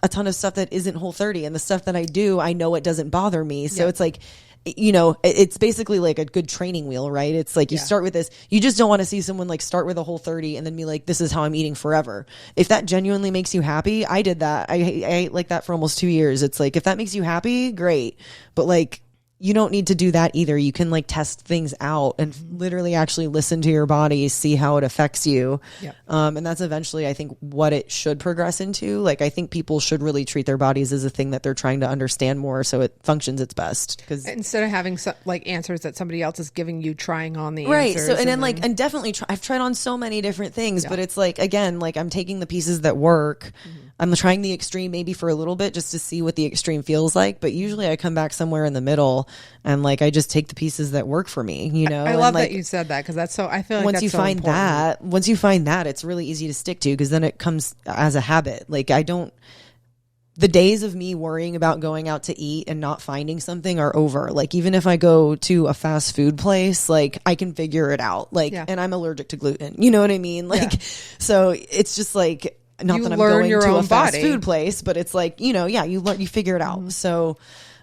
a ton of stuff that isn't Whole30, and the stuff that I do, I know it doesn't bother me. So it's like, you know, it's basically like a good training wheel, right? It's like you start with this. You just don't want to see someone like start with a Whole30 and then be like, this is how I'm eating forever. If that genuinely makes you happy, I did that. I ate like that for almost 2 years. It's like, if that makes you happy, great. But like, you don't need to do that either. You can like test things out and literally actually listen to your body, see how it affects you. Yep. And that's eventually, I think, what it should progress into. Like, I think people should really treat their bodies as a thing that they're trying to understand more so it functions its best. Because instead of having like answers that somebody else is giving you, trying on the right. answers. So, and then like, and definitely I've tried on so many different things, but it's like, again, like I'm taking the pieces that work. I'm trying the extreme maybe for a little bit just to see what the extreme feels like. But usually I come back somewhere in the middle and like I just take the pieces that work for me, you know? I love like, that you said that because that's so, I feel like once that's you so find important. once you find that, it's really easy to stick to because then it comes as a habit. Like the days of me worrying about going out to eat and not finding something are over. Like even if I go to a fast food place, like I can figure it out. Like, and I'm allergic to gluten, you know what I mean? Like, so it's just like, not You that I'm learn going your to a own fast body. food place, but it's like, you know, you figure it out. So,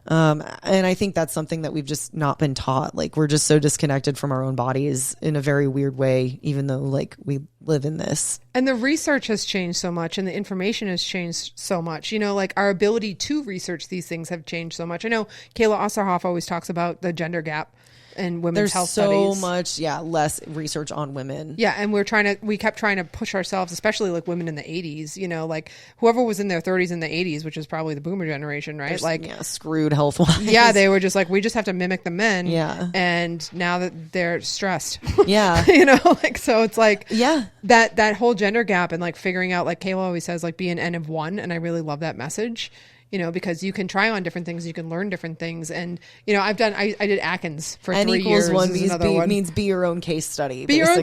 and I think that's something that we've just not been taught. Like we're just so disconnected from our own bodies in a very weird way, even though like we live in this. And the research has changed so much and the information has changed so much. You know, like our ability to research these things have changed so much. I know Kayla Osserhoff always talks about the gender gap in women's health studies. There's so much, less research on women. Yeah, and we kept trying to push ourselves, especially like women in the 80s, you know, like whoever was in their 30s in the 80s, which is probably the boomer generation, right? Screwed health-wise. Yeah, they were just like, we just have to mimic the men. Yeah. And now that they're stressed. Yeah. You know, like, so it's like, yeah, that whole gender gap and like figuring out, like Kayla always says, like be an N of one. And I really love that message. You know, because you can try on different things, you can learn different things. And, you know, I did Atkins for 3 years. Means be your own case study. Be your own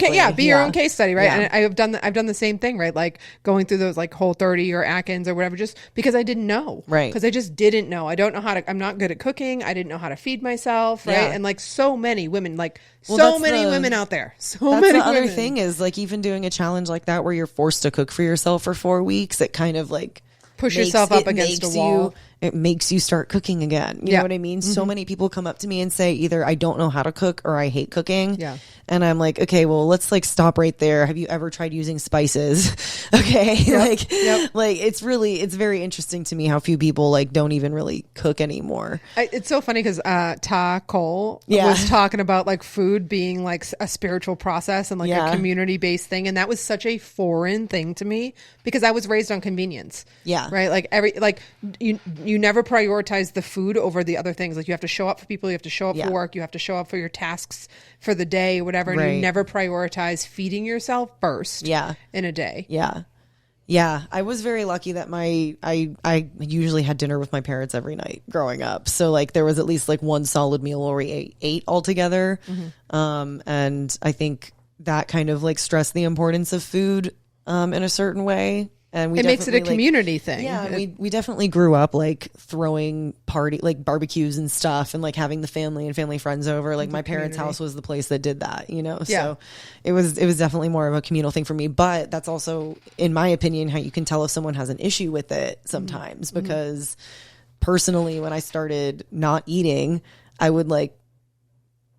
case study, right? Yeah. And I've done the same thing, right? Like going through those like Whole30 or Atkins or whatever, just because I didn't know. Right. Because I just didn't know. I don't know I'm not good at cooking. I didn't know how to feed myself, right? Yeah. And like so many women, like women out there. That's many the other women. thing is like even doing a challenge like that where you're forced to cook for yourself for 4 weeks, it kind of like push yourself up against a wall. It makes you start cooking again. You know what I mean? Mm-hmm. So many people come up to me and say either I don't know how to cook or I hate cooking. Yeah. And I'm like, okay, well, let's like stop right there. Have you ever tried using spices? Okay. Like it's very interesting to me how few people like don't even really cook anymore. It's so funny because Ta Cole was talking about like food being like a spiritual process and like a community based thing. And that was such a foreign thing to me because I was raised on convenience. Yeah. Right. Like you never prioritize the food over the other things. Like you have to show up for people, you have to show up for work, you have to show up for your tasks for the day or whatever. And you never prioritize feeding yourself first in a day. Yeah, I was very lucky that I usually had dinner with my parents every night growing up. So like there was at least like one solid meal where we ate all together. Mm-hmm. And I think that kind of like stressed the importance of food in a certain way. And it makes it a community thing. Yeah, we definitely grew up like throwing barbecues and stuff and like having the family and family friends over. Like my parents' house was the place that did that, you know? So it was definitely more of a communal thing for me. But that's also, in my opinion, how you can tell if someone has an issue with it sometimes. Mm-hmm. Because personally, when I started not eating, I would like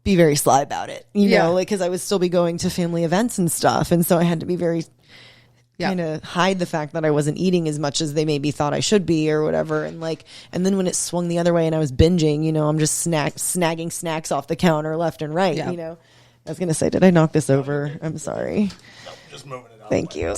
be very sly about it, you know, like because I would still be going to family events and stuff. And so I had to be very kind of hide the fact that I wasn't eating as much as they maybe thought I should be or whatever. And then when it swung the other way and I was binging, you know, I'm just snagging snacks off the counter left and right, you know. I was going to say, did I knock this over? I'm sorry. No, just moving it out. Thank you.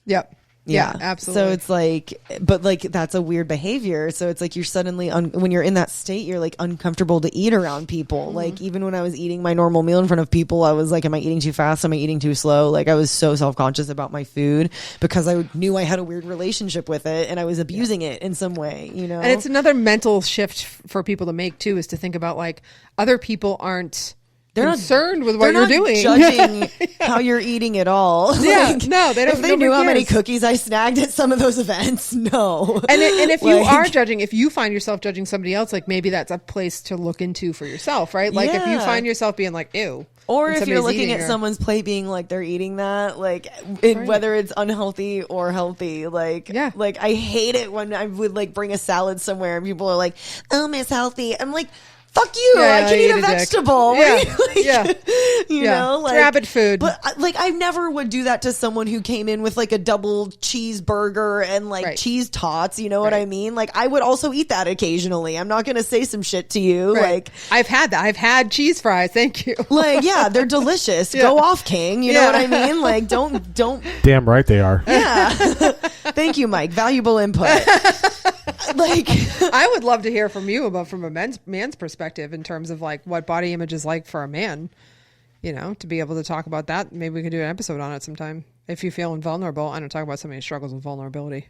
Yep. Yeah, absolutely. So it's like, but like that's a weird behavior. So it's like you're suddenly, when you're in that state, you're like uncomfortable to eat around people. Mm-hmm. Like even when I was eating my normal meal in front of people, I was like, am I eating too fast? Am I eating too slow? Like I was so self-conscious about my food because I knew I had a weird relationship with it and I was abusing it in some way, you know? And it's another mental shift for people to make too, is to think about like other people aren't concerned with what you're doing. Judging how you're eating at all. Yeah, no, they don't. If they knew how many cookies I snagged at some of those events, no. And if you are judging, if you find yourself judging somebody else, like maybe that's a place to look into for yourself, right? Like if you find yourself being like, ew. Or if you're looking at someone's plate being like they're eating that, like whether it's unhealthy or healthy, like I hate it when I would like bring a salad somewhere and people are like, "Oh, Miss Healthy." I'm like, fuck you! I can eat a vegetable. Yeah, like, you know, like rabbit food. But like, I never would do that to someone who came in with like a double cheeseburger and like cheese tots. You know what I mean? Like, I would also eat that occasionally. I'm not going to say some shit to you. Like, I've had that. I've had cheese fries. Thank you. Like, yeah, they're delicious. Go off, King. You know what I mean? Like, don't. Damn right they are. Yeah. Thank you, Mike. Valuable input. Like, I would love to hear from you about from a man's perspective in terms of like what body image is like for a man, you know, to be able to talk about that. Maybe we could do an episode on it sometime. If you're feeling vulnerable, I don't talk about somebody who struggles with vulnerability.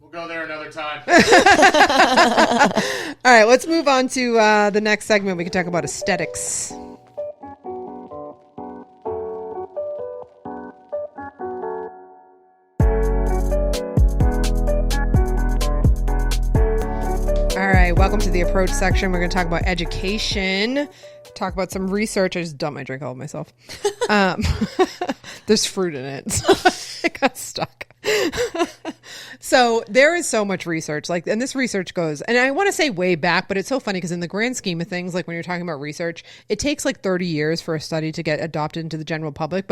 We'll go there another time. All right, let's move on to the next segment. We can talk about aesthetics. All right, welcome to the approach section. We're going to talk about education, talk about some research. I just dumped my drink all of myself. There's fruit in it, so it got stuck. So there is so much research, like, and this research goes, and I want to say way back, but it's so funny because in the grand scheme of things, like when you're talking about research, it takes like 30 years for a study to get adopted into the general public.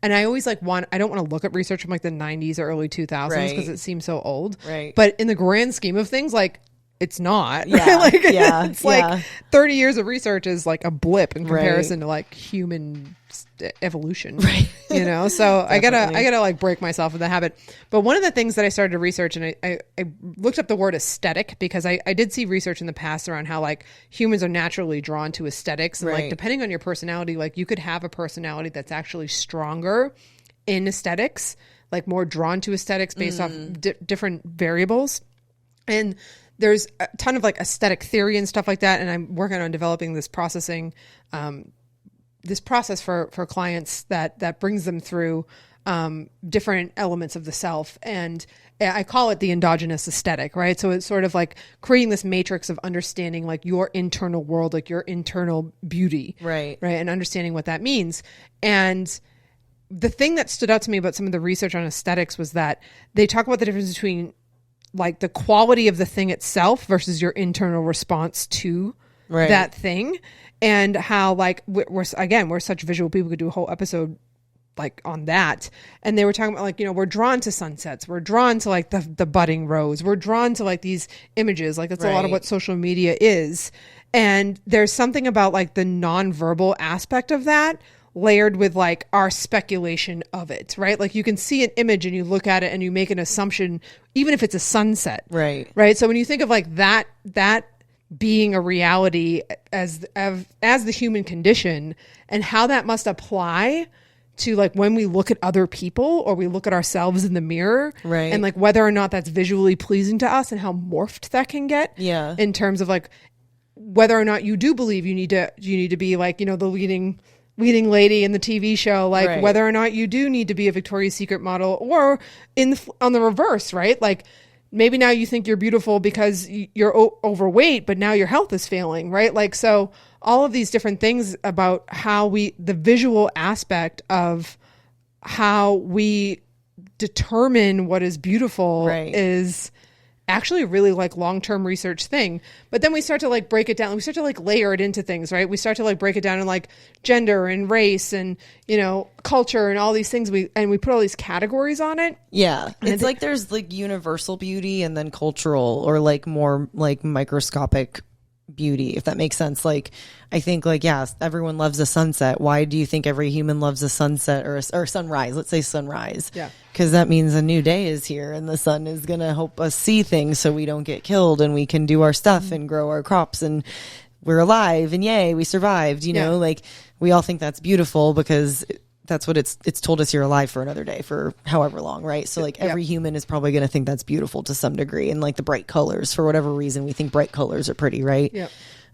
And I always I don't want to look at research from like the 90s or early 2000s because it seems so old. Right. But in the grand scheme of things, like, it's not. Yeah, like, yeah, it's like 30 years of research is like a blip in comparison to like human evolution, you know? So I gotta like break myself of the habit. But one of the things that I started to research, and I looked up the word aesthetic because I did see research in the past around how like humans are naturally drawn to aesthetics. And like, depending on your personality, like you could have a personality that's actually stronger in aesthetics, like more drawn to aesthetics based off different variables. And there's a ton of like aesthetic theory and stuff like that. And I'm working on developing this process for clients that brings them through different elements of the self. And I call it the endogenous aesthetic, right? So it's sort of like creating this matrix of understanding like your internal world, like your internal beauty, right? And understanding what that means. And the thing that stood out to me about some of the research on aesthetics was that they talk about the difference between like the quality of the thing itself versus your internal response to that thing, and how like we're such visual people. We could do a whole episode like on that. And they were talking about like, you know, we're drawn to sunsets, we're drawn to like the budding rose, we're drawn to like these images, like that's a lot of what social media is. And there's something about like the nonverbal aspect of that layered with like our speculation of it, right? Like you can see an image and you look at it and you make an assumption, even if it's a sunset, right? So when you think of like that being a reality as the human condition, and how that must apply to like when we look at other people or we look at ourselves in the mirror, and like whether or not that's visually pleasing to us, and how morphed that can get, in terms of like whether or not you do believe you need to be like, you know, the leading lady in the TV show, like whether or not you do need to be a Victoria's Secret model, or on the reverse, right? Like maybe now you think you're beautiful because you're overweight, but now your health is failing, right? Like, so all of these different things about how the visual aspect of how we determine what is beautiful is actually a really like long-term research thing. But then we start to like break it down. We start to like layer it into things, right? We start to like break it down in like gender and race and, you know, culture and all these things. We put all these categories on it. Yeah. And it's like there's like universal beauty and then cultural, or like more like microscopic beauty, if that makes sense. Like I think like, yes, everyone loves a sunset. Why do you think every human loves a sunset or sunrise? Let's say sunrise. Yeah. Because that means a new day is here and the sun is going to help us see things so we don't get killed and we can do our stuff and grow our crops and we're alive and yay, we survived, you know, like we all think that's beautiful because that's what it's told us you're alive for another day for however long, right? So like every human is probably going to think that's beautiful to some degree, and like the bright colors, for whatever reason we think bright colors are pretty, right? Yeah.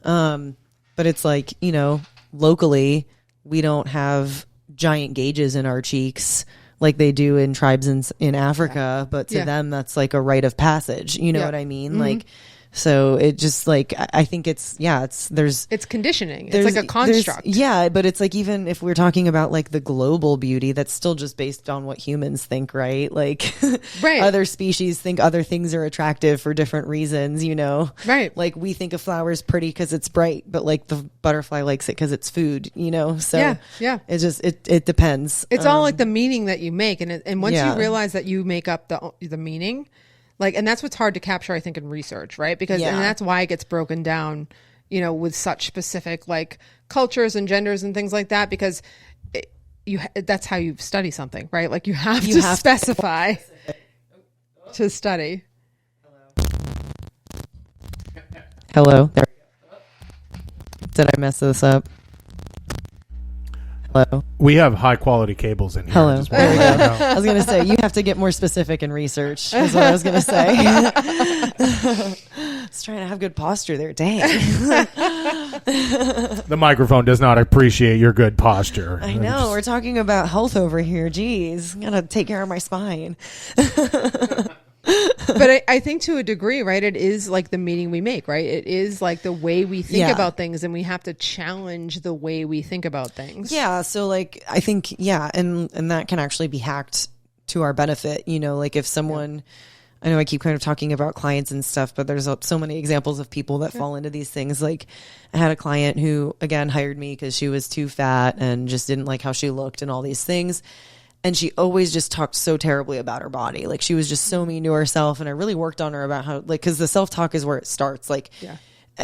But it's like, you know, locally, we don't have giant gauges in our cheeks like they do in tribes in Africa, but to them that's like a rite of passage. You know what I mean? Like, so it just like, I think it's conditioning. It's like a construct. Yeah. But it's like, even if we're talking about like the global beauty, that's still just based on what humans think, right? Like other species think other things are attractive for different reasons, you know? Right. Like we think a flower is pretty because it's bright, but like the butterfly likes it because it's food, you know? So it just, it depends. It's all like the meaning that you make. And once you realize that you make up the meaning, like, and that's what's hard to capture, I think, in research, right? Because, and that's why it gets broken down, you know, with such specific like cultures and genders and things like that, because that's how you study something, right? Like you have to specify to study. Hello. There. Did I mess this up? Hello. We have high quality cables in here. Hello. There we go. I was going to say, you have to get more specific in research, is what I was going to say. I was trying to have good posture there. Dang. The microphone does not appreciate your good posture. I know. We're talking about health over here. Jeez. Got to take care of my spine. But I think to a degree, right, it is like the meaning we make, right? It is like the way we think about things, and we have to challenge the way we think about things. Yeah. So like, I think, and that can actually be hacked to our benefit. You know, like if someone, I know I keep kind of talking about clients and stuff, but there's so many examples of people that fall into these things. Like I had a client who, again, hired me because she was too fat and just didn't like how she looked and all these things. And she always just talked so terribly about her body. Like she was just so mean to herself. And I really worked on her about how, like, cause the self-talk is where it starts. Like,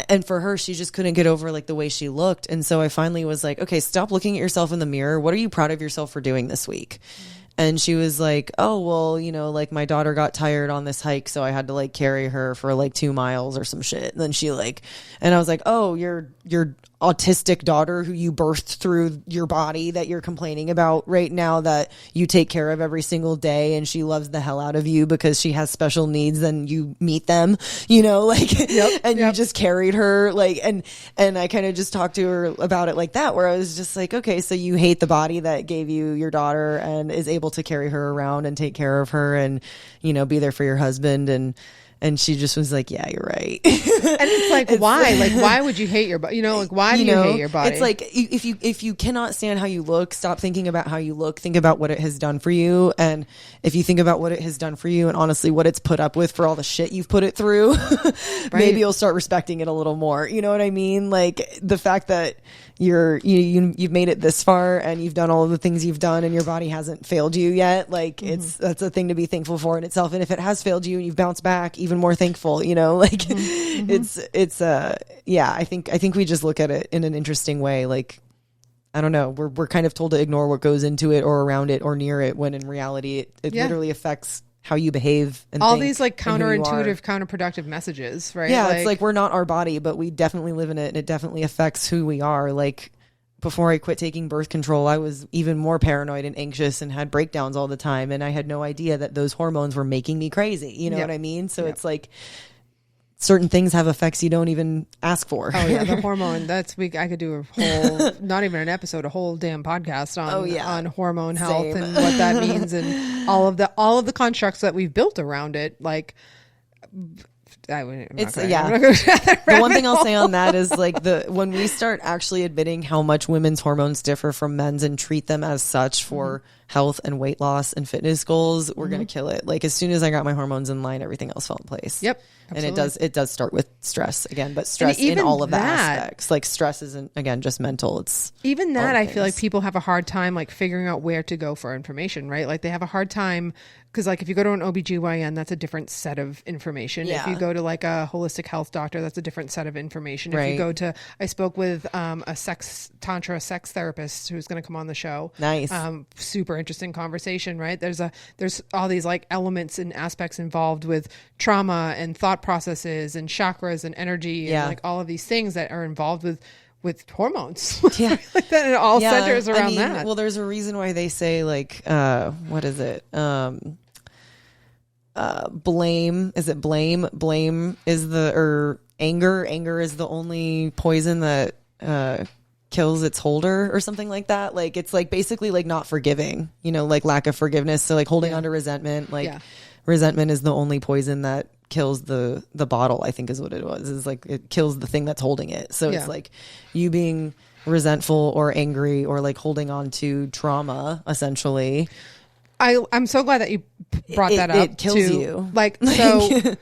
and for her, she just couldn't get over like the way she looked. And so I finally was like, okay, stop looking at yourself in the mirror. What are you proud of yourself for doing this week? And she was like, oh, well, you know, like my daughter got tired on this hike, so I had to like carry her for like 2 miles or some shit. And then she like, and I was like, oh, your autistic daughter who you birthed through your body that you're complaining about right now that you take care of every single day, and she loves the hell out of you because she has special needs and you meet them, you know, like, you just carried her, like, and I kind of just talked to her about it like that, where I was just like, okay, so you hate the body that gave you your daughter and is able to carry her around and take care of her and, you know, be there for your husband. And she just was like, yeah, you're right. And it's like, why? Like, why would you hate your body? You know, like, why do you hate your body? It's like, if you cannot stand how you look, stop thinking about how you look. Think about what it has done for you. And if you think about what it has done for you and honestly what it's put up with for all the shit you've put it through, maybe you'll start respecting it a little more. You know what I mean? Like the fact that you've made it this far and you've done all of the things you've done and your body hasn't failed you yet. Like that's a thing to be thankful for in itself. And if it has failed you and you've bounced back, even more thankful, you know, like I think we just look at it in an interesting way. Like, I don't know, we're kind of told to ignore what goes into it or around it or near it, when in reality it literally affects how you behave and all think these like counterintuitive, counterproductive messages, right? Yeah, it's like we're not our body, but we definitely live in it, and it definitely affects who we are. Like before I quit taking birth control, I was even more paranoid and anxious and had breakdowns all the time, and I had no idea that those hormones were making me crazy. You know what I mean? So it's like certain things have effects you don't even ask for. Oh yeah, the hormone. I could do a whole, not even an episode, a whole damn podcast on hormone health and what that means and all of the constructs that we've built around it. Like, The one thing I'll say on that is like when we start actually admitting how much women's hormones differ from men's and treat them as such for health and weight loss and fitness goals, we're going to kill it. Like as soon as I got my hormones in line, everything else fell in place. Yep. Absolutely. And it does start with stress again, but stress in all of the aspects. Like stress isn't, again, just mental. It's even that I feel like people have a hard time like figuring out where to go for information, right? Like they have a hard time because like if you go to an OBGYN, that's a different set of information. Yeah. If you go to like a holistic health doctor, that's a different set of information. Right. If you go to, I spoke with a tantra sex therapist who's going to come on the show. Nice. Super interesting conversation, right? There's all these like elements and aspects involved with trauma and thought processes and chakras and energy and like all of these things that are involved with hormones. Yeah. Like that, it all centers around that. Well, there's a reason why they say like, what is it? Blame. Is it blame? Blame is anger. Anger is the only poison that kills its holder or something like that. Like it's like basically like not forgiving, like lack of forgiveness. So like holding on to resentment, like resentment is the only poison that kills the bottle, I think is what it was. Is like it kills the thing that's holding it. So it's like you being resentful or angry or like holding on to trauma essentially. I'm so glad that you brought that up. It kills you. Like,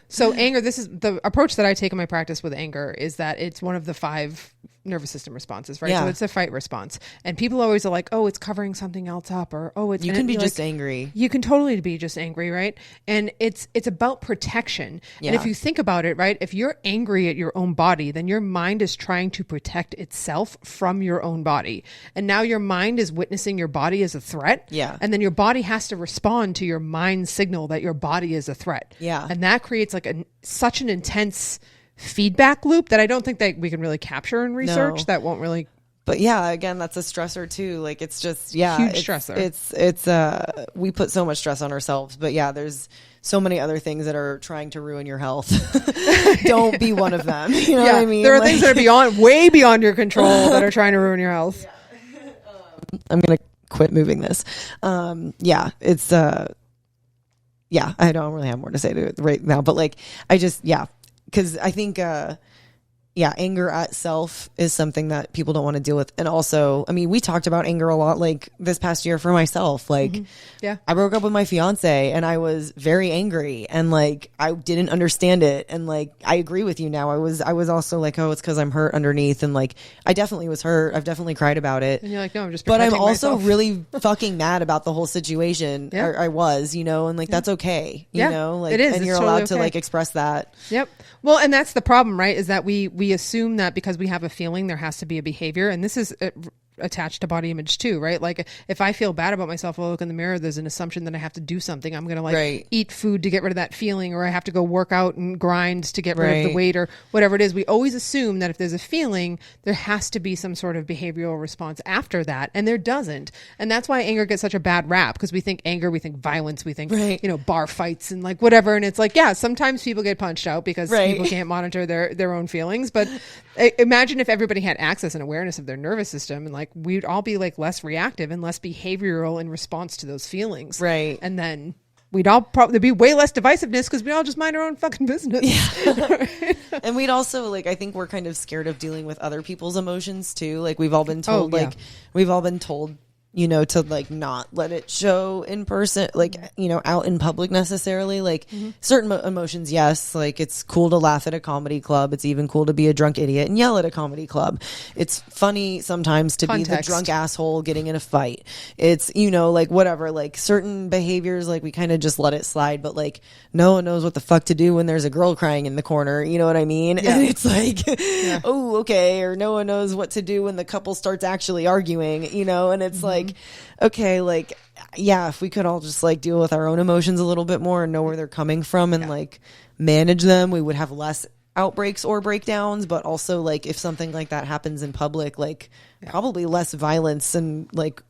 so anger, this is the approach that I take in my practice with anger is that it's one of the 5 nervous system responses, right? Yeah. So it's a fight response. And people always are like, oh, it's covering something else up, or oh, it's you can be just angry. You can totally be just angry, right? And it's about protection. And if you think about it, right, if you're angry at your own body, then your mind is trying to protect itself from your own body. And now your mind is witnessing your body as a threat. Yeah. And then your body has to respond to your mind's signal that your body is a threat. Yeah. And that creates like such an intense feedback loop that I don't think that we can really capture in research. No. That won't really. But yeah, again, that's a stressor too. Like it's just huge stressor. It's we put so much stress on ourselves. But yeah, there's so many other things that are trying to ruin your health. Don't be one of them. You know what I mean? There are things that are way beyond your control that are trying to ruin your health. I'm gonna quit moving this. It's I don't really have more to say to it right now. But like because I think anger at self is something that people don't want to deal with. And also, I mean, we talked about anger a lot like this past year for myself. Like, I broke up with my fiance and I was very angry and like I didn't understand it. And like I agree with you now. I was also like, oh, it's because I'm hurt underneath. And like I definitely was hurt. I've definitely cried about it. And you're like, no, I'm just but I'm also myself. really fucking mad about the whole situation. I was, and like that's okay. You know, like it is. And it's you're totally allowed to okay. like express that. Yep. Well, and that's the problem, right? Is that we assume that because we have a feeling, there has to be a behavior, and this is attached to body image too, right? Like if I feel bad about myself, I look in the mirror, there's an assumption that I have to do something. I'm going to like eat food to get rid of that feeling, or I have to go work out and grind to get rid of the weight or whatever it is. We always assume that if there's a feeling, there has to be some sort of behavioral response after that. And there doesn't. And that's why anger gets such a bad rap, because we think anger, we think violence, we think, bar fights and like whatever. And it's like, sometimes people get punched out because people can't monitor their own feelings. But imagine if everybody had access and awareness of their nervous system, and like we'd all be like less reactive and less behavioral in response to those feelings. Right. And then we'd all probably be way less divisiveness because we all just mind our own fucking business. Yeah. And we'd also like, I think we're kind of scared of dealing with other people's emotions too. Like we've all been told, to like not let it show in person, like, out in public necessarily, like certain emotions. Yes. Like it's cool to laugh at a comedy club. It's even cool to be a drunk idiot and yell at a comedy club. It's funny sometimes to be the drunk asshole getting in a fight. It's, like whatever, like certain behaviors, like we kind of just let it slide, but like no one knows what the fuck to do when there's a girl crying in the corner. You know what I mean? Yeah. And it's like, oh, okay. Or no one knows what to do when the couple starts actually arguing, and it's like, okay, like, if we could all just like deal with our own emotions a little bit more and know where they're coming from and like manage them, we would have less outbreaks or breakdowns. But also like if something like that happens in public, like probably less violence and like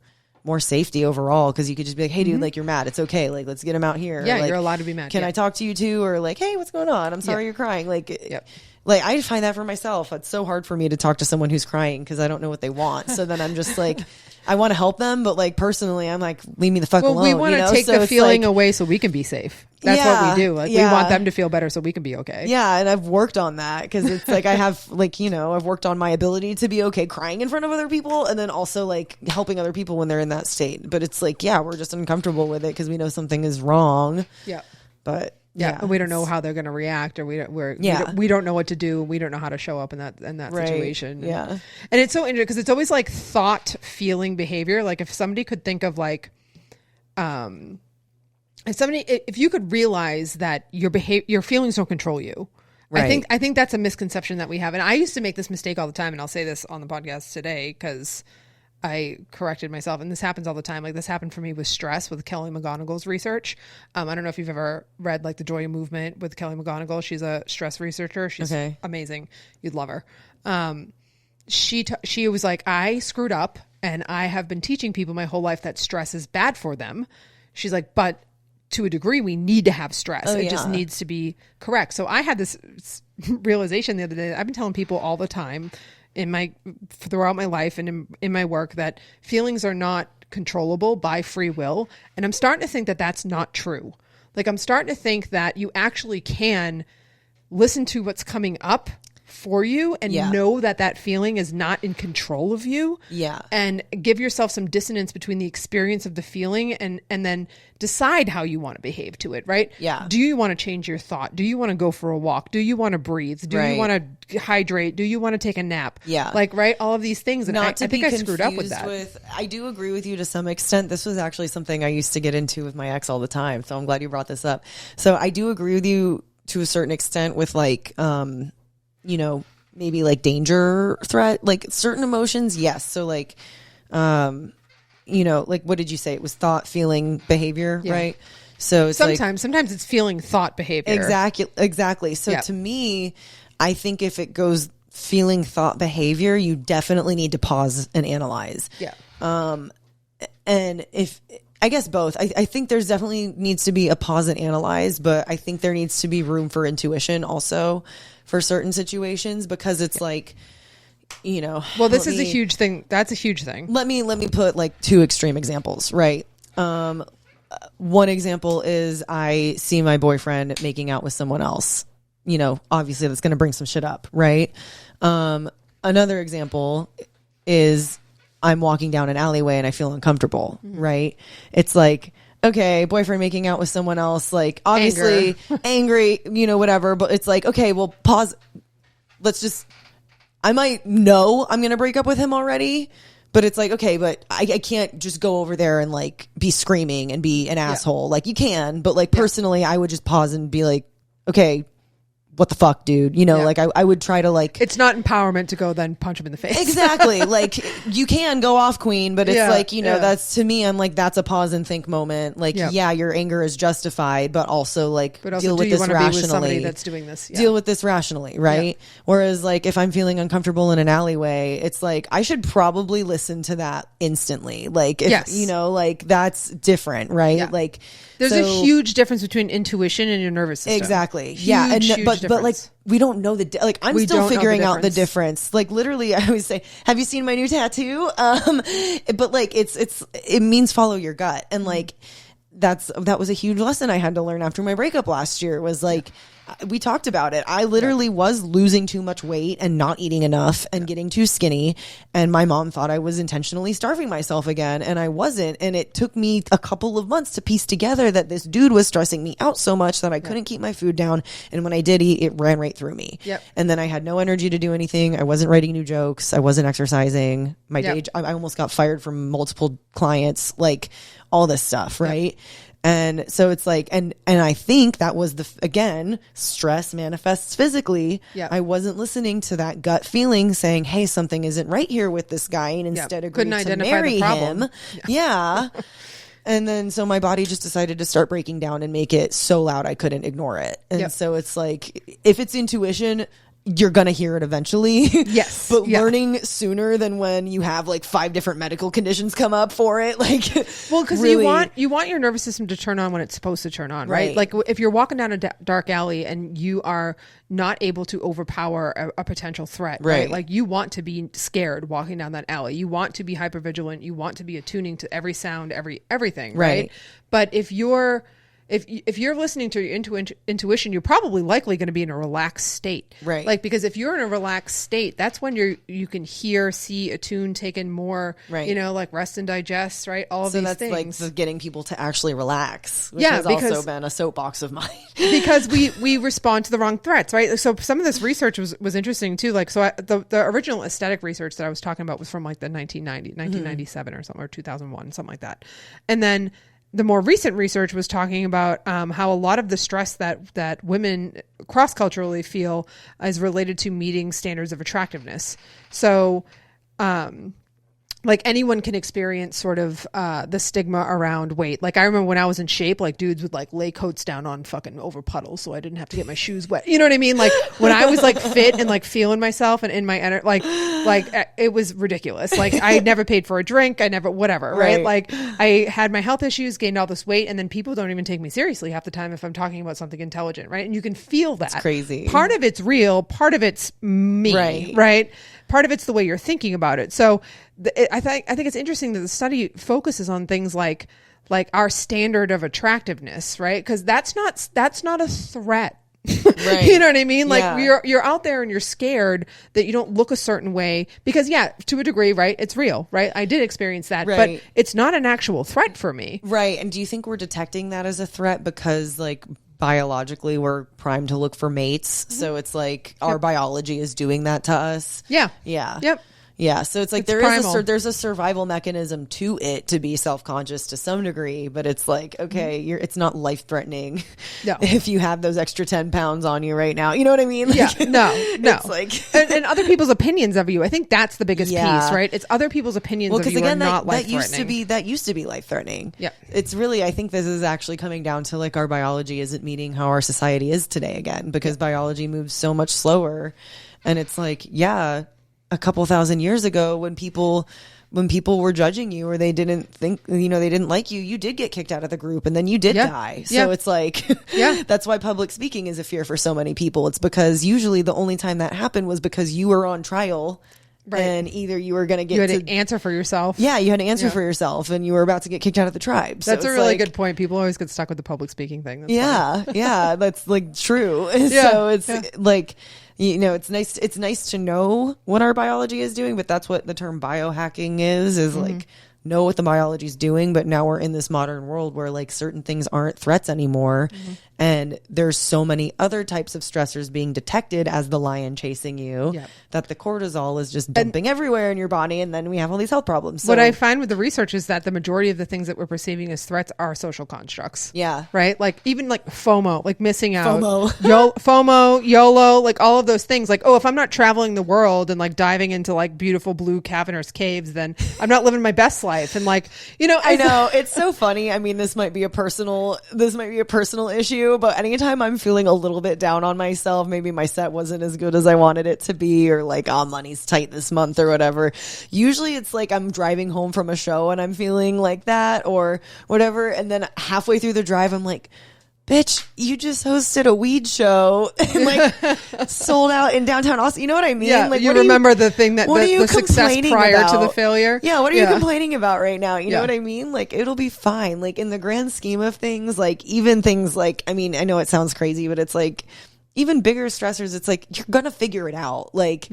more safety overall, because you could just be like, hey dude, like you're mad, it's okay, like let's get him out here. Yeah, like, you're allowed to be mad. Can I talk to you too? Or like, hey, what's going on? I'm sorry you're crying. Like like I find that for myself, it's so hard for me to talk to someone who's crying because I don't know what they want. So then I'm just like, I want to help them, but like personally, I'm like, leave me the fuck alone. We want to take the feeling away so we can be safe. That's what we do. Like we want them to feel better so we can be okay. Yeah, and I've worked on that because it's like I have like I've worked on my ability to be okay crying in front of other people, and then also like helping other people when they're in that state. But it's like we're just uncomfortable with it because we know something is wrong. Yeah, but. Yeah, we don't know how they're going to react, or we don't know what to do. We don't know how to show up in that situation. And it's so interesting because it's always like thought, feeling, behavior. Like if somebody could think of like, if you could realize that your feelings don't control you. Right. I think that's a misconception that we have, and I used to make this mistake all the time. And I'll say this on the podcast today because I corrected myself, and this happens all the time. Like this happened for me with stress with Kelly McGonigal's research. I don't know if you've ever read like the Joy Movement with Kelly McGonigal. She's a stress researcher. She's amazing. You'd love her. She was like, I screwed up, and I have been teaching people my whole life that stress is bad for them. She's like, but to a degree, we need to have stress. It just needs to be correct. So I had this realization the other day. I've been telling people all the time, throughout my life and in my work that feelings are not controllable by free will. And I'm starting to think that that's not true. Like, I'm starting to think that you actually can listen to what's coming up for you and know that that feeling is not in control of you. Yeah. And give yourself some dissonance between the experience of the feeling and then decide how you want to behave to it, right? Yeah. Do you want to change your thought? Do you want to go for a walk? Do you want to breathe? Do you want to hydrate? Do you want to take a nap? Yeah. Like, right? All of these things. And I think I screwed up with that. I do agree with you to some extent. This was actually something I used to get into with my ex all the time. So I'm glad you brought this up. So I do agree with you to a certain extent with like, you know, maybe like danger, threat, like certain emotions. Yes. So like, you know, like what did you say? It was thought, feeling, behavior, right? So it's sometimes it's feeling, thought, behavior. Exactly. So to me, I think if it goes feeling, thought, behavior, you definitely need to pause and analyze. Yeah. And I guess both. I think there's definitely needs to be a pause and analyze, but I think there needs to be room for intuition also for certain situations, because it's like, you know. Well, this is a huge thing. That's a huge thing. Let me put like two extreme examples, right? One example is I see my boyfriend making out with someone else. You know, obviously that's going to bring some shit up, right? Another example is I'm walking down an alleyway and I feel uncomfortable, right? It's like, okay, boyfriend making out with someone else, like obviously angry, you know, whatever. But it's like, okay, well, pause. I might know I'm going to break up with him already, but it's like, okay, but I can't just go over there and like be screaming and be an asshole. Like you can, but like personally, I would just pause and be like, okay, what the fuck, dude? You know, like I would try to like. It's not empowerment to go then punch him in the face. Exactly. Like you can go off, queen, but it's like, you know, that's to me, I'm like, that's a pause and think moment. Like, your anger is justified, but also like deal with this rationally. With somebody that's doing this. Deal with this rationally, right? Whereas like if I'm feeling uncomfortable in an alleyway, it's like I should probably listen to that instantly. Like, if, you know, like that's different, right? Like. There's a huge difference between intuition and your nervous system. Exactly. Huge but like we don't know like I'm still figuring out the difference. Like literally, I always say, "Have you seen my new tattoo?" But like it means follow your gut, and like that was a huge lesson I had to learn after my breakup last year. Was like. We talked about it. I literally was losing too much weight and not eating enough and getting too skinny. And my mom thought I was intentionally starving myself again. And I wasn't. And it took me a couple of months to piece together that this dude was stressing me out so much that I couldn't keep my food down. And when I did eat, it ran right through me. And then I had no energy to do anything. I wasn't writing new jokes. I wasn't exercising. My day, I almost got fired from multiple clients, like all this stuff. Right. And so it's like, and I think that was again, stress manifests physically. I wasn't listening to that gut feeling saying, hey, something isn't right here with this guy. And instead agreed to marry him. And then so my body just decided to start breaking down and make it so loud I couldn't ignore it. And so it's like, if it's intuition, you're going to hear it eventually. Yes. But learning sooner than when you have like 5 different medical conditions come up for it. Like, well, because really, you want your nervous system to turn on when it's supposed to turn on, right? Like if you're walking down a dark alley and you are not able to overpower a potential threat, right? Like you want to be scared walking down that alley. You want to be hypervigilant. You want to be attuning to every sound, everything, right? But if you're listening to your intuition, you're probably likely going to be in a relaxed state, right? Like, because if you're in a relaxed state, that's when you can hear, see, attune, take in more, you know, like rest and digest, right? All of these things. So that's like getting people to actually relax, which has also been a soapbox of mine. Because we respond to the wrong threats, right? So some of this research was interesting too. Like, so the original aesthetic research that I was talking about was from like the 1997 or something, or 2001, something like that. And then the more recent research was talking about how a lot of the stress that women cross-culturally feel is related to meeting standards of attractiveness. So like anyone can experience sort of the stigma around weight. Like I remember when I was in shape, like dudes would like lay coats down on fucking over puddles so I didn't have to get my shoes wet. You know what I mean? Like when I was like fit and like feeling myself and in my energy, like it was ridiculous. Like I never paid for a drink. I never, whatever. Right. Like I had my health issues, gained all this weight, and then people don't even take me seriously half the time if I'm talking about something intelligent. Right. And you can feel that. It's crazy. Part of it's real. Part of it's me. Right. part of it's the way you're thinking about it. So I think it's interesting that the study focuses on things like our standard of attractiveness, right? Because that's not a threat. Right. You know what I mean? Like Yeah. you're out there and you're scared that you don't look a certain way because to a degree, right? It's real, right? I did experience that, Right. but it's not an actual threat for me. Right. And do you think we're detecting that as a threat because like biologically we're primed to look for mates? So it's like our biology is doing that to us. Yeah. Yeah. Yep. Yeah, so it's like It's primal. there's a survival mechanism to it to be self-conscious to some degree, but it's like, okay, it's not life-threatening No. if you have those extra 10 pounds on you right now. You know what I mean? Like, Yeah. No. It's like... and other people's opinions of you. I think that's the biggest Yeah. piece, right? It's other people's opinions of you are not life-threatening. that used to be life-threatening. Yeah. It's really, I think this is actually coming down to like our biology isn't meeting how our society is today again, because biology moves so much slower. And it's like, yeah, a couple thousand years ago when people were judging you or they didn't think, they didn't like you, you did get kicked out of the group and then you did die. So it's like, that's why public speaking is a fear for so many people. It's because usually the only time that happened was because you were on trial. Right. And either you were going to get you had to answer for yourself. Yeah, you had to answer for yourself and you were about to get kicked out of the tribe. So that's a really good point. People always get stuck with the public speaking thing. That's funny. Yeah, that's like true. So it's like, it's nice to know what our biology is doing, but that's what the term biohacking is like know what the biology is doing. But now we're in this modern world where like certain things aren't threats anymore. And there's so many other types of stressors being detected as the lion chasing you that the cortisol is just dumping everywhere in your body. And then we have all these health problems. So, what I find with the research is that the majority of the things that we're perceiving as threats are social constructs. Yeah. Right? Like even like FOMO, like missing out. FOMO. FOMO, YOLO, like all of those things. Like, oh, if I'm not traveling the world and like diving into like beautiful blue cavernous caves, then I'm not living my best life. And like, I know it's so funny. I mean, this might be a personal issue, but anytime I'm feeling a little bit down on myself, maybe my set wasn't as good as I wanted it to be, or like, oh, money's tight this month or whatever. Usually it's like I'm driving home from a show and I'm feeling like that or whatever. And then halfway through the drive, I'm like, bitch, you just hosted a weed show and like sold out in downtown Austin. You know what I mean? Yeah, like, you remember the thing that the success prior to the failure? Yeah, what are you complaining about right now? You know what I mean? Like, it'll be fine. Like, in the grand scheme of things, like, even things like, I mean, I know it sounds crazy, but it's like, even bigger stressors, it's like, you're going to figure it out. Like,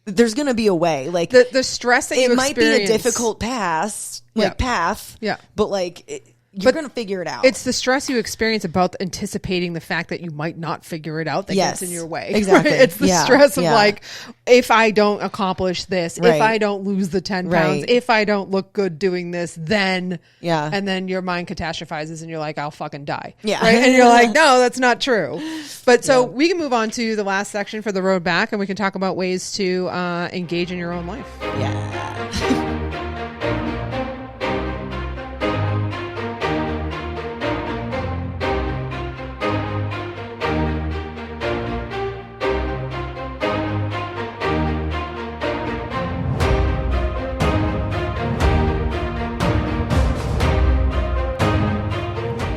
there's going to be a way. Like, the stress that you might be a difficult path, but like, you're going to figure it out. It's the stress you experience about anticipating the fact that you might not figure it out that gets in your way. Exactly. Right? It's the stress of like, if I don't accomplish this, if I don't lose the 10 pounds, if I don't look good doing this, then, and then your mind catastrophizes and you're like, I'll fucking die. Yeah. Right? And you're like, no, that's not true. But so we can move on to the last section for the road back and we can talk about ways to engage in your own life. Yeah.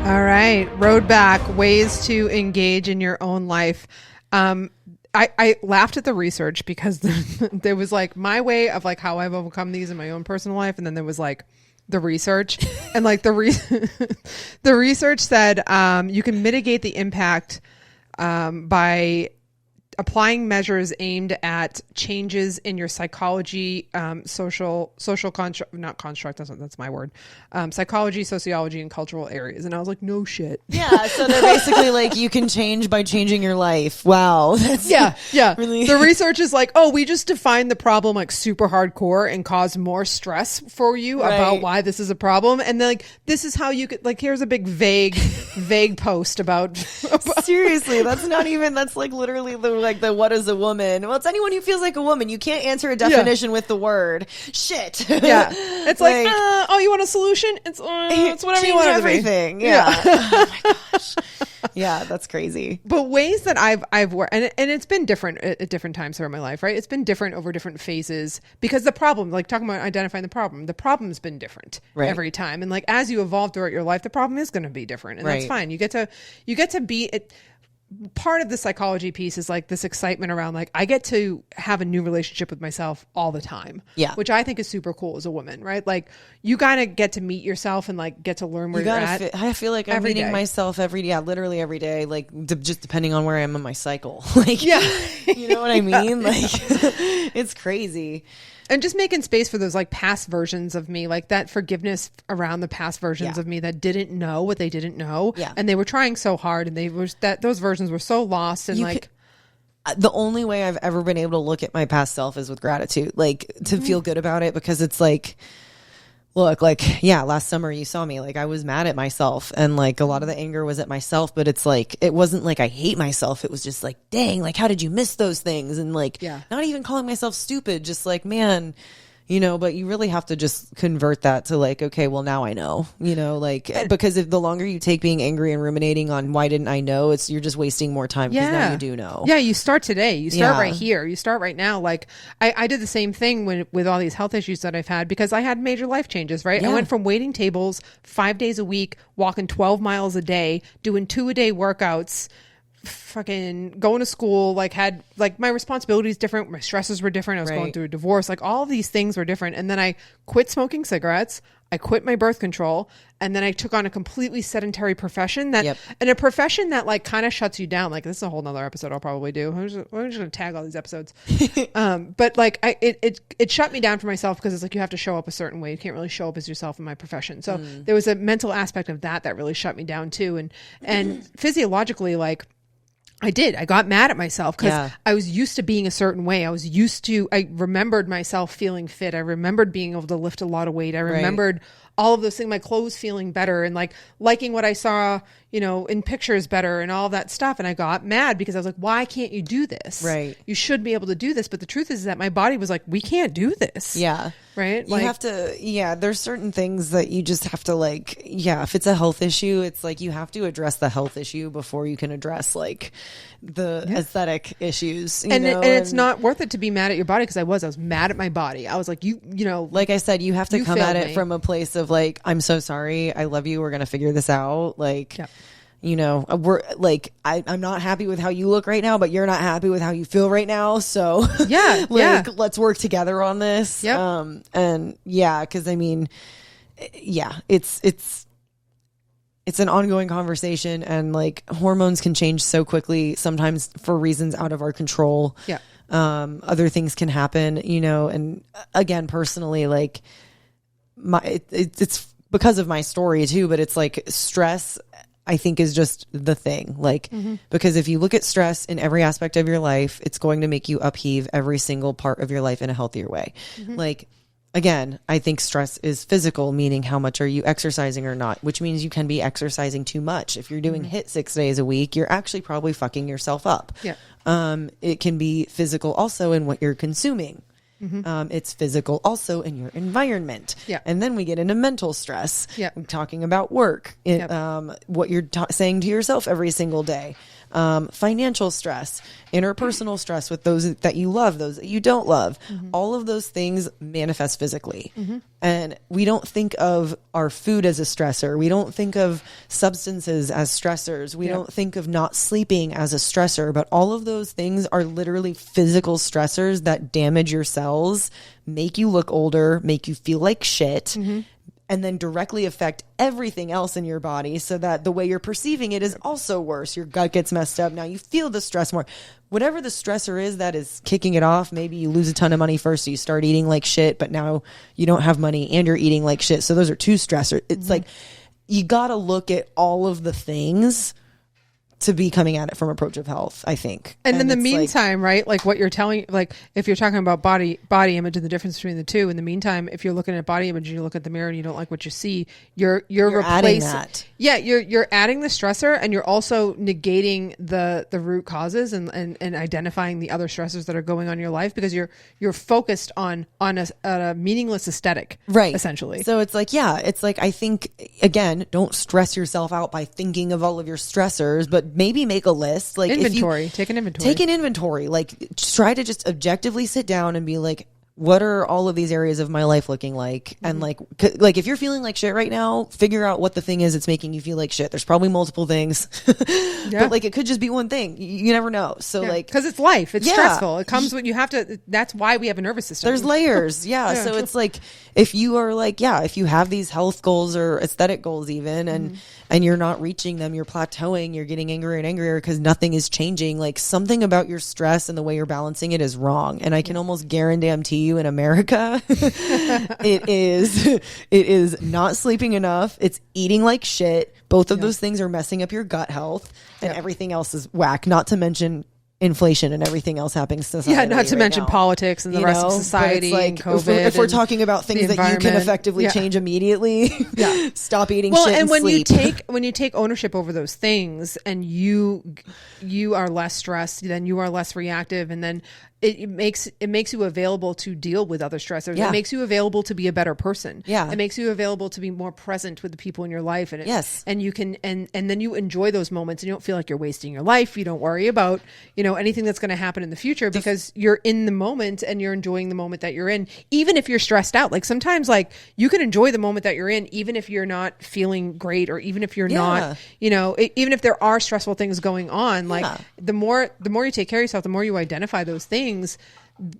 All right, road back, ways to engage in your own life. I laughed at the research because there was like my way of like how I've overcome these in my own personal life, and then there was like the research, and like the research said you can mitigate the impact by applying measures aimed at changes in your psychology, social construct, not construct, that's my word, psychology, sociology, and cultural areas. And I was like, no shit. Yeah. So they're basically like, you can change by changing your life. Wow. That's really The research is like, oh, we just defined the problem like super hardcore and caused more stress for you about why this is a problem. And then like, this is how you could, like, here's a big vague post about seriously, that's like literally the what is a woman? Well, it's anyone who feels like a woman. You can't answer a definition with the word shit. Yeah. It's like oh, you want a solution? It's whatever you want everything. To be. Yeah. Oh my gosh. Yeah, that's crazy. But ways that I've worked, and it's been different at different times throughout my life, right? It's been different over different phases because the problem, like talking about identifying the problem's been different every time. And like as you evolve throughout your life, the problem is going to be different, and that's fine. You get to be it. part of the psychology piece is like this excitement around like I get to have a new relationship with myself all the time. Yeah. Which I think is super cool as a woman, right? Like you gotta get to meet yourself and like get to learn where you're at. I feel like I'm every meeting day. myself literally every day, like just depending on where I am in my cycle. Like, Yeah. you know what I mean? Like it's crazy. And just making space for those like past versions of me, like that forgiveness around the past versions of me that didn't know what they didn't know. Yeah. And they were trying so hard and those versions were so lost and the only way I've ever been able to look at my past self is with gratitude, like to feel good about it, because it's like, look, like, yeah, last summer you saw me, like I was mad at myself and like a lot of the anger was at myself, but it's like, it wasn't like I hate myself. It was just like, dang, like how did you miss those things? And like, not even calling myself stupid, just like, man, you know, but you really have to just convert that to like, okay, well now I know, you know, like, because if the longer you take being angry and ruminating on why didn't I know, you're just wasting more time because now you do know. Yeah, you start today. You start right here. You start right now. Like I did the same thing with all these health issues that I've had because I had major life changes, right? I went from waiting tables 5 days a week, walking 12 miles a day, doing 2-a-day workouts, fucking going to school, like had like my responsibilities different, my stresses were different, I was going through a divorce, like all of these things were different. And then I quit smoking cigarettes, I quit my birth control, and then I took on a completely sedentary profession that and a profession that like kind of shuts you down. Like this is a whole nother episode I'll probably do. I'm just gonna tag all these episodes. But like it shut me down for myself because it's like you have to show up a certain way. You can't really show up as yourself in my profession. So there was a mental aspect of that really shut me down too. And physiologically, like I got mad at myself because I was used to being a certain way. I remembered myself feeling fit. I remembered being able to lift a lot of weight. I remembered all of those things, my clothes feeling better and like liking what I saw, you know, in pictures better and all of that stuff. And I got mad because I was like, why can't you do this? Right. You should be able to do this. But the truth is that my body was like, we can't do this. Yeah. Right. You have to, there's certain things that you just have to like, if it's a health issue, it's like you have to address the health issue before you can address like the aesthetic issues. And it's not worth it to be mad at your body because I was mad at my body. I was like, you know, like I said, you have to come at it from a place of like, I'm so sorry. I love you. We're going to figure this out. Like, you know, we're like, I'm not happy with how you look right now, but you're not happy with how you feel right now. So let's work together on this. And cause I mean, it's an ongoing conversation and like hormones can change so quickly, sometimes for reasons out of our control. Other things can happen, you know, and again, personally, like it's because of my story too, but it's like stress, I think is just the thing. Like, because if you look at stress in every aspect of your life, it's going to make you upheave every single part of your life in a healthier way. Like, again, I think stress is physical, meaning how much are you exercising or not, which means you can be exercising too much. If you're doing HIIT 6 days a week, you're actually probably fucking yourself up. It can be physical also in what you're consuming. It's physical also in your environment. And then we get into mental stress. Talking about work, what you're saying to yourself every single day. Financial stress, interpersonal stress with those that you love, those that you don't love. All of those things manifest physically. And we don't think of our food as a stressor. We don't think of substances as stressors. We don't think of not sleeping as a stressor, but all of those things are literally physical stressors that damage your cells, make you look older, make you feel like shit. And then directly affect everything else in your body so that the way you're perceiving it is also worse. Your gut gets messed up. Now you feel the stress more. Whatever the stressor is that is kicking it off, maybe you lose a ton of money first, so you start eating like shit, but now you don't have money and you're eating like shit. So those are two stressors. It's like you got to look at all of the things to be coming at it from approach of health, I think. And in the meantime, right, like what you're telling, like if you're talking about body image and the difference between the two, in the meantime, if you're looking at body image and you look at the mirror and you don't like what you see, you're replacing that. You're adding the stressor and you're also negating the root causes and identifying the other stressors that are going on in your life because you're focused on a meaningless aesthetic, right? Essentially. So it's like, I think again, don't stress yourself out by thinking of all of your stressors, but maybe make a list, like take an inventory, like try to just objectively sit down and be like, what are all of these areas of my life looking like? And like if you're feeling like shit right now, figure out what the thing is that's making you feel like shit. There's probably multiple things, but like it could just be one thing. You never know. So like, because it's life, it's stressful. It comes when you have to. That's why we have a nervous system. There's layers. Yeah. So it's like if you are like, if you have these health goals or aesthetic goals even, and you're not reaching them, you're plateauing, you're getting angrier and angrier because nothing is changing. Like something about your stress and the way you're balancing it is wrong. And I can almost guarantee you in America, it is not sleeping enough. It's eating like shit. Both of those things are messing up your gut health, and everything else is whack. Not to mention inflation and everything else happening. Not to mention politics and the rest of society. Like, and COVID if we're talking about things that you can effectively change immediately, stop eating shit and when sleep. when you take ownership over those things, and you are less stressed, then you are less reactive, and then it makes you available to deal with other stressors. It makes you available to be a better person. It makes you available to be more present with the people in your life. And and you can and then you enjoy those moments, and you don't feel like you're wasting your life. You don't worry about anything that's going to happen in the future, because you're in the moment and you're enjoying the moment that you're in, even if you're stressed out. Like sometimes, like you can enjoy the moment that you're in, even if you're not feeling great, or even if you're not, even if there are stressful things going on. Like the more you take care of yourself, the more you identify those things,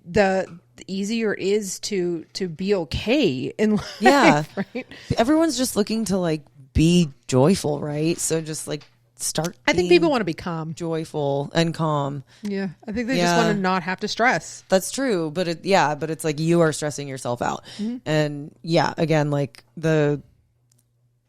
the easier it is to be okay in life. Right? Everyone's just looking to like be joyful, right? So just like start. I think people want to be calm, joyful, and calm. Yeah, I think they just want to not have to stress. That's true, but it's like you are stressing yourself out, and again, like the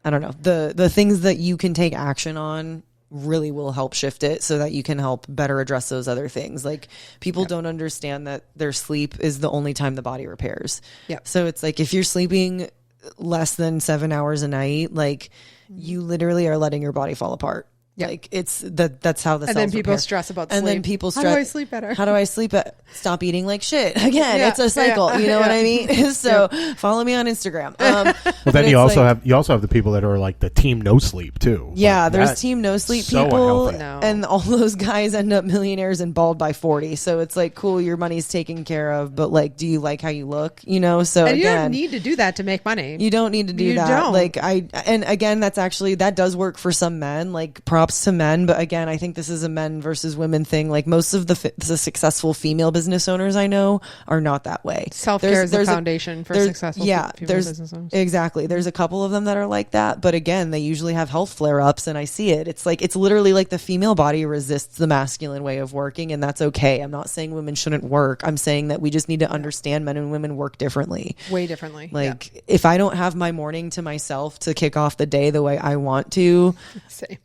things that you can take action on really will help shift it so that you can help better address those other things. Like people don't understand that their sleep is the only time the body repairs. So it's like if you're sleeping less than 7 hours a night, like you literally are letting your body fall apart. Like it's that's how the cells then people repair. stress about and sleep. then people stress, how do I sleep better? How do I sleep better? Stop eating like shit. Again, it's a cycle. You know what I mean? So follow me on Instagram. Well, then you also have the people that are like the team no sleep too. Yeah, like there's team no sleep so people, unhealthy. and all those guys end up millionaires and bald by 40. So it's like, cool, your money's taken care of, but like, do you like how you look? So and again, you don't need to do that to make money. You don't need to do that. Don't. Like and again, that does work for some men. Like props to men, but again, I think this is a men versus women thing. Like most of the successful female business owners I know are not that way. Self-care is the foundation for successful female business owners. Exactly. There's a couple of them that are like that, but again, they usually have health flare-ups, and I see it. It's like, it's literally like the female body resists the masculine way of working, and that's okay. I'm not saying women shouldn't work. I'm saying that we just need to understand men and women work differently. Way differently. Like if I don't have my morning to myself to kick off the day the way I want to, same.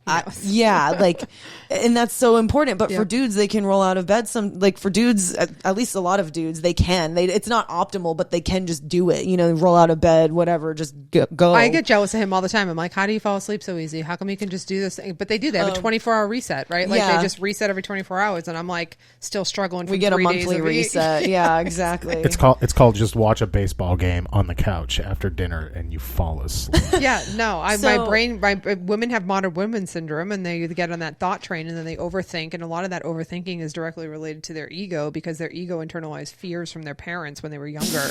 Like, and that's so important. But for dudes, they can roll out of bed. For dudes, at least a lot of dudes, they can. It's not optimal, but they can just do it. Roll out of bed, whatever, just go. I get jealous of him all the time. I'm like, how do you fall asleep so easy? How come you can just do this? But they do. They have a 24-hour reset, right? Like they just reset every 24 hours, and I'm like still struggling. We get a monthly reset. Yeah, exactly. It's called just watch a baseball game on the couch after dinner and you fall asleep. My women have modern women syndrome, and they get on that thought train, and then they overthink, and a lot of that overthinking is directly related to their ego, because their ego internalized fears from their parents when they were younger.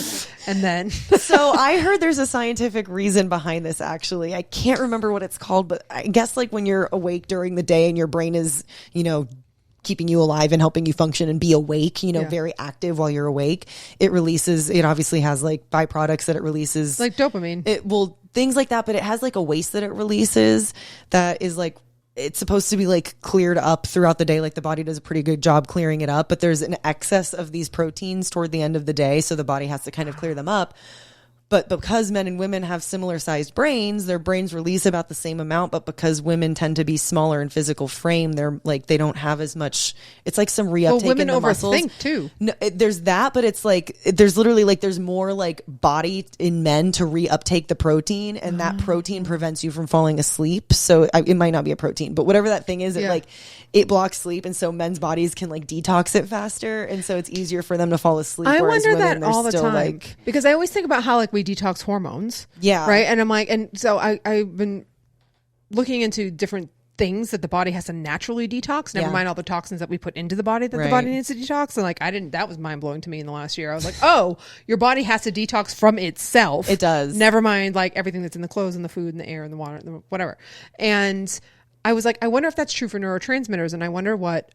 And then so I heard there's a scientific reason behind this. Actually, I can't remember what it's called, but I guess like when you're awake during the day and your brain is keeping you alive and helping you function and be awake, very active while you're awake, it obviously has like byproducts that it releases, like dopamine, things like that, but it has like a waste that it releases that is like, it's supposed to be like cleared up throughout the day. Like the body does a pretty good job clearing it up, but there's an excess of these proteins toward the end of the day. So the body has to kind of clear them up. But because men and women have similar sized brains, their brains release about the same amount. But because women tend to be smaller in physical frame, they're like, they don't have as much. It's like some reuptake in the muscles. Women overthink too. No, there's that, but it's like, there's literally like, there's more like body in men to reuptake the protein, and that protein prevents you from falling asleep. So it might not be a protein, but whatever that thing is, it blocks sleep. And so men's bodies can like detox it faster. And so it's easier for them to fall asleep. I wonder women, that all the time, like, because I always think about how like we detox hormones. Yeah. Right. And I'm like, and so I've been looking into different things that the body has to naturally detox, never mind all the toxins that we put into the body that the body needs to detox. And like, that was mind blowing to me in the last year. I was like, oh, your body has to detox from itself. It does. Never mind like everything that's in the clothes and the food and the air and the water, and whatever. And I was like, I wonder if that's true for neurotransmitters. And I wonder what,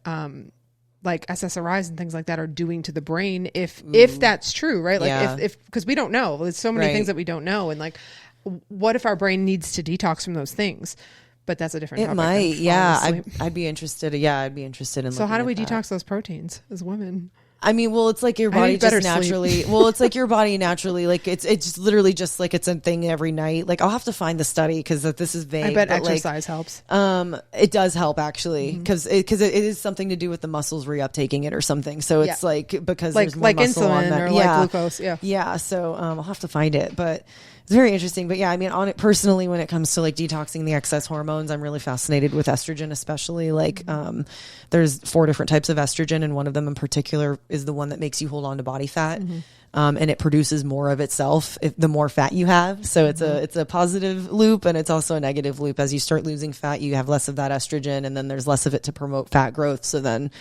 like SSRIs and things like that are doing to the brain if that's true, right? Like if because we don't know. There's so many things that we don't know. And like, what if our brain needs to detox from those things? But that's a different topic. It might, yeah. I'd be interested. Yeah, I'd be interested in. So how do we detox those proteins as women? I mean, well, it's like your body just naturally. Well, it's like your body naturally. Like it's literally just like it's a thing every night. Like I'll have to find the study because this is vague. I bet exercise helps. It does help actually because it is something to do with the muscles reuptaking it or something. So it's like because there's more muscle insulin on that. or like glucose. Yeah. So I'll have to find it, but. It's very interesting. But yeah, I mean, on it personally, when it comes to like detoxing the excess hormones, I'm really fascinated with estrogen, especially like there's 4 different types of estrogen. And one of them in particular is the one that makes you hold on to body fat. And it produces more of itself the more fat you have. So it's a positive loop and it's also a negative loop. As you start losing fat, you have less of that estrogen and then there's less of it to promote fat growth. So then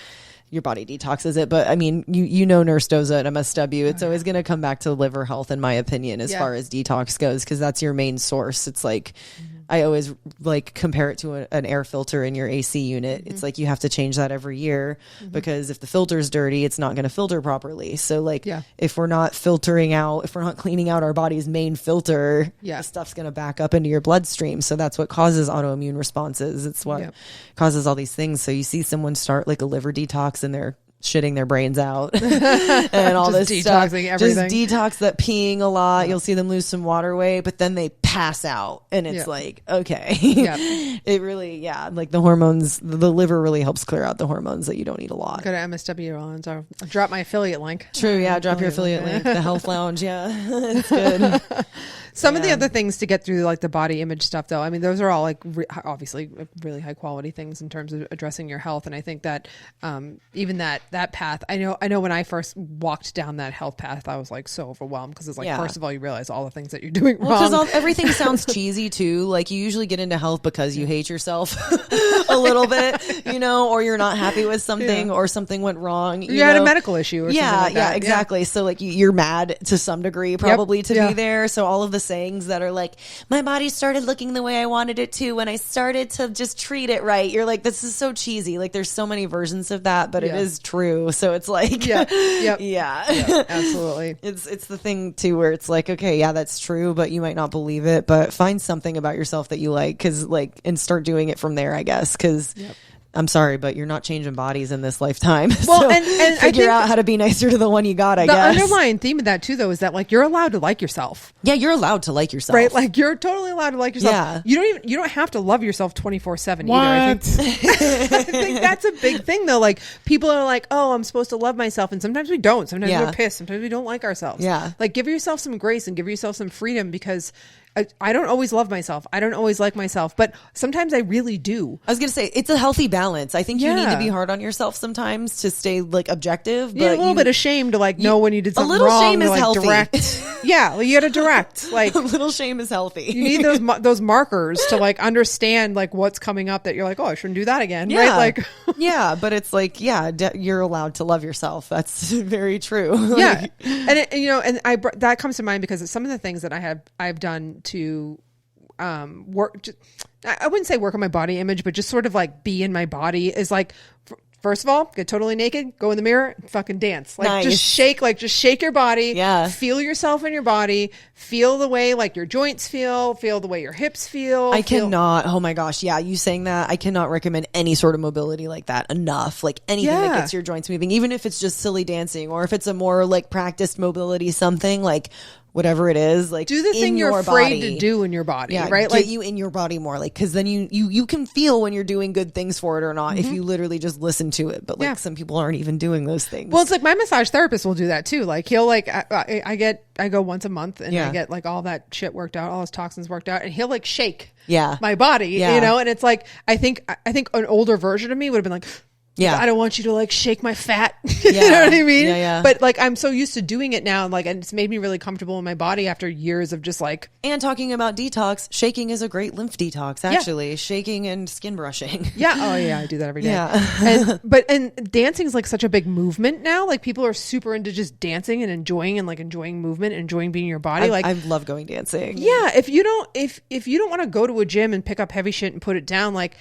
your body detoxes it. But I mean, you know, Nurse Doza at MSW, it's always going to come back to liver health, in my opinion, as far as detox goes, because that's your main source. It's like, I always like compare it to an air filter in your AC unit. It's like you have to change that every year because if the filter's dirty, it's not going to filter properly. So like if we're not filtering out, if we're not cleaning out our body's main filter, the stuff's going to back up into your bloodstream. So that's what causes autoimmune responses. It's what causes all these things. So you see someone start like a liver detox and they're shitting their brains out and all this stuff. Everything. Just detox that, peeing a lot. You'll see them lose some water weight, but then they pass out and it's like, okay. It really, like the hormones, the liver really helps clear out the hormones that you don't need a lot. Go to MSW on, so I'll drop my affiliate link. True. Yeah. Drop your affiliate link. The Health Lounge. Yeah. It's good. Some of the other things to get through, like the body image stuff, though, I mean, those are all like obviously really high quality things in terms of addressing your health. And I think that even that path, I know when I first walked down that health path, I was like so overwhelmed because it's like, first of all, you realize all the things that you're doing wrong. Because everything sounds cheesy too. Like you usually get into health because you hate yourself a little bit, you know, or you're not happy with something or something went wrong. You had a medical issue or something like that. Yeah, exactly. So like you're mad to some degree probably to be there. So all of the sayings that are like, my body started looking the way I wanted it to when I started to just treat it right. You're like, this is so cheesy. Like there's so many versions of that, but it is true. So it's like, absolutely. It's the thing too, where it's like, okay, yeah, that's true, but you might not believe it, but find something about yourself that you like, and start doing it from there, I guess. Cause I'm sorry, but you're not changing bodies in this lifetime. Well, so and figure out how to be nicer to the one you got, I guess. The underlying theme of that too, though, is that like you're allowed to like yourself. Yeah, you're allowed to like yourself. Right? Like you're totally allowed to like yourself. Yeah. You don't have to love yourself 24/7 either. I think that's a big thing though. Like people are like, oh, I'm supposed to love myself. And sometimes we don't. Sometimes we're pissed. Sometimes we don't like ourselves. Yeah. Like give yourself some grace and give yourself some freedom because I don't always love myself. I don't always like myself, but sometimes I really do. I was going to say, it's a healthy balance. I think you need to be hard on yourself sometimes to stay like objective. But a little bit ashamed to like know when you did something wrong. A little shame is like, healthy. Direct. You got to direct. Like a little shame is healthy. You need those markers to like understand like what's coming up that you're like, oh, I shouldn't do that again. Yeah. Right? Like but it's like, you're allowed to love yourself. That's very true. Yeah. And that comes to mind because some of the things that I've done to work, I wouldn't say work on my body image, but just sort of like be in my body is like, first of all, get totally naked, go in the mirror, and fucking dance. Like just shake your body. Yeah. Feel yourself in your body. Feel the way like your joints feel the way your hips feel. I cannot, oh my gosh. Yeah. You saying that, I cannot recommend any sort of mobility like that enough. Like anything that gets your joints moving, even if it's just silly dancing or if it's a more like practiced mobility, something like whatever it is, like do the thing you're afraid to do in your body, right? Like you in your body more, like because then you can feel when you're doing good things for it or not if you literally just listen to it. But like some people aren't even doing those things. Well, it's like my massage therapist will do that too. Like he'll like I go once a month and I get like all that shit worked out, all his toxins worked out, and he'll like shake my body, you know. And it's like I think an older version of me would have been like, Yeah. I don't want you to like shake my fat. Yeah. You know what I mean? Yeah, yeah. But like, I'm so used to doing it now. And like, and it's made me really comfortable in my body after years of just like. And talking about detox, shaking is a great lymph detox, actually. Shaking and skin brushing. Yeah. Oh yeah. I do that every day. Yeah. And dancing is like such a big movement now. Like people are super into just dancing and enjoying movement and enjoying being in your body. I love going dancing. Yeah. If you don't want to go to a gym and pick up heavy shit and put it down, like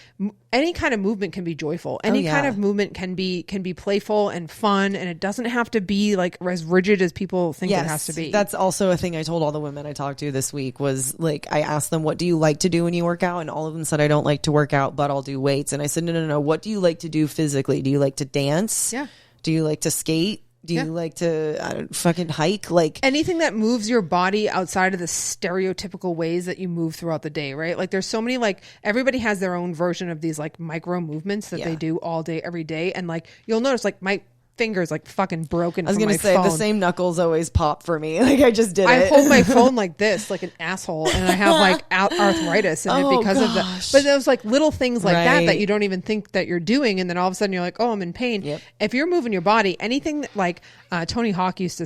any kind of movement can be joyful. Any kind of movement can be playful and fun, and it doesn't have to be like as rigid as people think it has to be. That's also a thing I told all the women I talked to this week was like, I asked them, what do you like to do when you work out? And all of them said, I don't like to work out, but I'll do weights. And I said, no. What do you like to do physically? Do you like to dance? Yeah. Do you like to skate? Do you like to fucking hike? Like anything that moves your body outside of the stereotypical ways that you move throughout the day, right? Like there's so many, like everybody has their own version of these like micro movements that they do all day, every day. And like, you'll notice like my fingers like fucking broken. I was going to say phone. The same knuckles always pop for me. Like I just did it. I hold my phone like this, like an asshole, and I have like arthritis in it because of that. But there's like little things like that you don't even think that you're doing, and then all of a sudden you're like, oh, I'm in pain. Yep. If you're moving your body, anything that, like Tony Crisp used to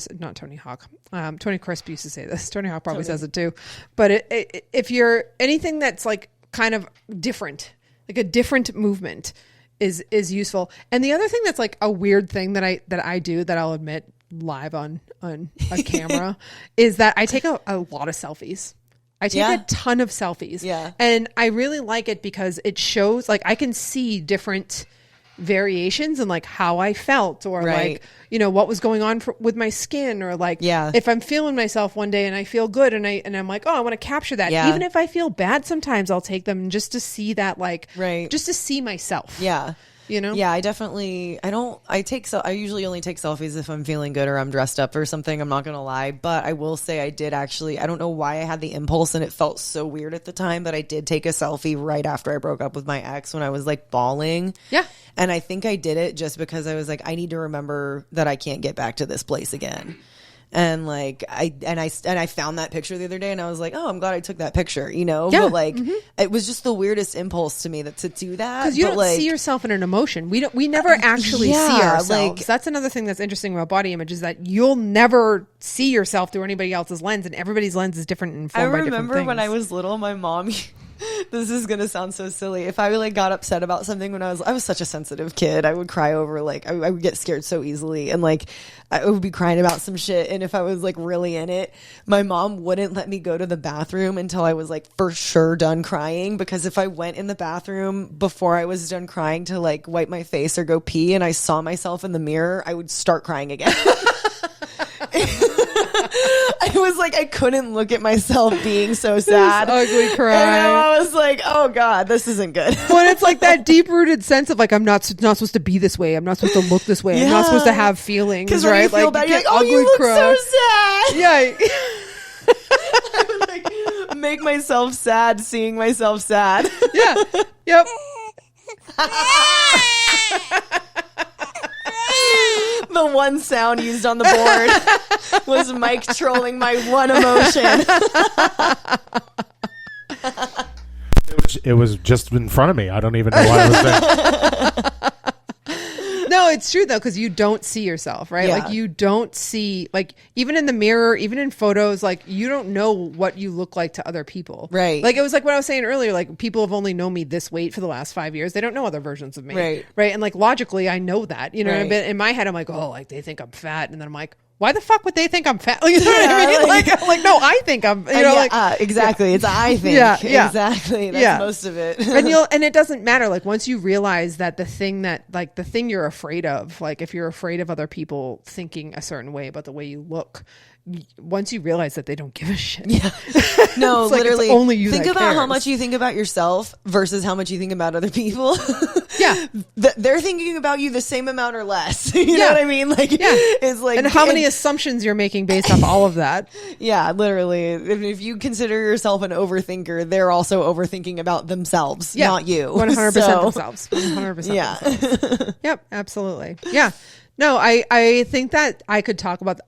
say this. Tony Hawk probably says it too. But if you're anything that's like kind of different, like a different movement, is useful. And the other thing that's like a weird thing that I do that I'll admit live on a camera is that I take a lot of selfies. I take a ton of selfies. Yeah. And I really like it because it shows like I can see different variations and like how I felt or like, you know, what was going on with my skin or like if I'm feeling myself one day and I feel good and I'm like, oh, I want to capture that. Even if I feel bad, sometimes I'll take them just to see that, like, just to see myself. Yeah. You know? Yeah, I usually only take selfies if I'm feeling good or I'm dressed up or something. I'm not going to lie. But I will say I did actually, I don't know why I had the impulse and it felt so weird at the time, but I did take a selfie right after I broke up with my ex when I was like bawling. Yeah. And I think I did it just because I was like, I need to remember that I can't get back to this place again. And like I found that picture the other day and I was like, oh, I'm glad I took that picture, you know. But like it was just the weirdest impulse to me to do that, because you don't see yourself in an emotion. We never actually see ourselves. Like, that's another thing that's interesting about body image is that you'll never see yourself through anybody else's lens, and everybody's lens is different and informed by different things. I remember when I was little, my mom this is gonna sound so silly. If I like got upset about something when I was such a sensitive kid, I would cry over like I would get scared so easily, and like I would be crying about some shit. And if I was like really in it, my mom wouldn't let me go to the bathroom until I was like for sure done crying, because if I went in the bathroom before I was done crying to like wipe my face or go pee and I saw myself in the mirror, I would start crying again. I was like, I couldn't look at myself being so sad. Ugly cry. And I was like, oh God, this isn't good. But it's like that deep-rooted sense of like, I'm not supposed to be this way. I'm not supposed to look this way. I'm not supposed to have feelings. Because right? When you feel bad, you're like, oh, you look so sad. Yeah. I would like make myself sad seeing myself sad. Yeah. Yep. The one sound used on the board was Mike trolling my one emotion. It was just in front of me. I don't even know why I was there. No, it's true though, because you don't see yourself, right? Yeah. Like you don't see, like even in the mirror, even in photos, like you don't know what you look like to other people. Right. Like it was like what I was saying earlier, like people have only known me this weight for the last 5 years. They don't know other versions of me. Right. Right. And like logically, I know that, you know, Right. But in my head, I'm like, oh, like they think I'm fat. And then I'm like, why the fuck would they think I'm fat? Like, you know what I mean? Like, no, I think I'm, you know, exactly. It's I think. Yeah. Exactly. That's most of it. And it doesn't matter. Like once you realize that the thing you're afraid of, like if you're afraid of other people thinking a certain way about the way you look, once you realize that they don't give a shit. Yeah. No, like literally. it's only you. Think that about cares. how much you think about yourself versus how much you think about other people. Yeah. They're thinking about you the same amount or less. You know what I mean? Like, it's like, and how many assumptions you're making based off all of that. Yeah, literally. If you consider yourself an overthinker, they're also overthinking about themselves, not you. 100% So, themselves. 100% yeah. themselves. Yep, absolutely. Yeah. No, I think that I could talk about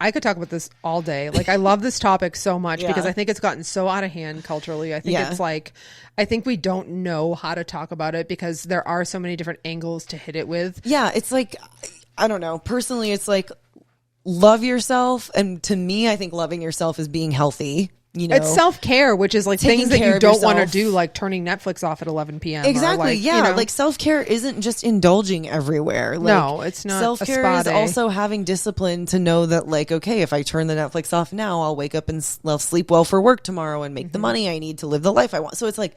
this all day. Like, I love this topic so much because I think it's gotten so out of hand culturally. I think it's like, I think we don't know how to talk about it because there are so many different angles to hit it with. Yeah, it's like, I don't know. Personally, it's like, love yourself. And to me, I think loving yourself is being healthy. You know, it's self-care, which is like taking things that care you of don't want to yourself. do, like turning Netflix off at 11 p.m. Exactly. Or like, yeah. you know, Like self-care isn't just indulging everywhere. Like, no, it's not. Self-care a spa is day. also having discipline to know that, like, okay, if I turn the Netflix off now, I'll wake up and I'll sleep well for work tomorrow and make the money I need to live the life I want. So it's like,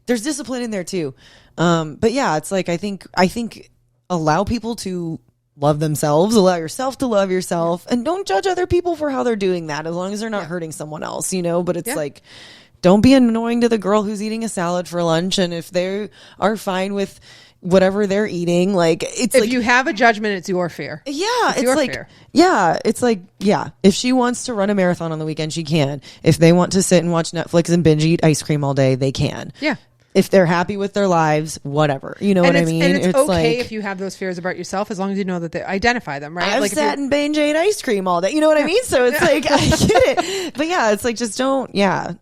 there's discipline in there too. But yeah, it's like, I think allow people to love themselves, allow yourself to love yourself, and don't judge other people for how they're doing that as long as they're not hurting someone else, you know. But it's like, don't be annoying to the girl who's eating a salad for lunch, and if they are fine with whatever they're eating, like, it's if like, you have a judgment, it's your fear. yeah, it's your like fear. it's like, if she wants to run a marathon on the weekend, she can. If they want to sit and watch Netflix and binge eat ice cream all day, they can. Yeah. If they're happy with their lives, whatever. You know what I mean? And it's okay like, if you have those fears about yourself, as long as you know that they identify them, right? I've like sat and binge ate ice cream all day. You know what I mean? So it's like, I get it. But yeah, it's like, just don't, I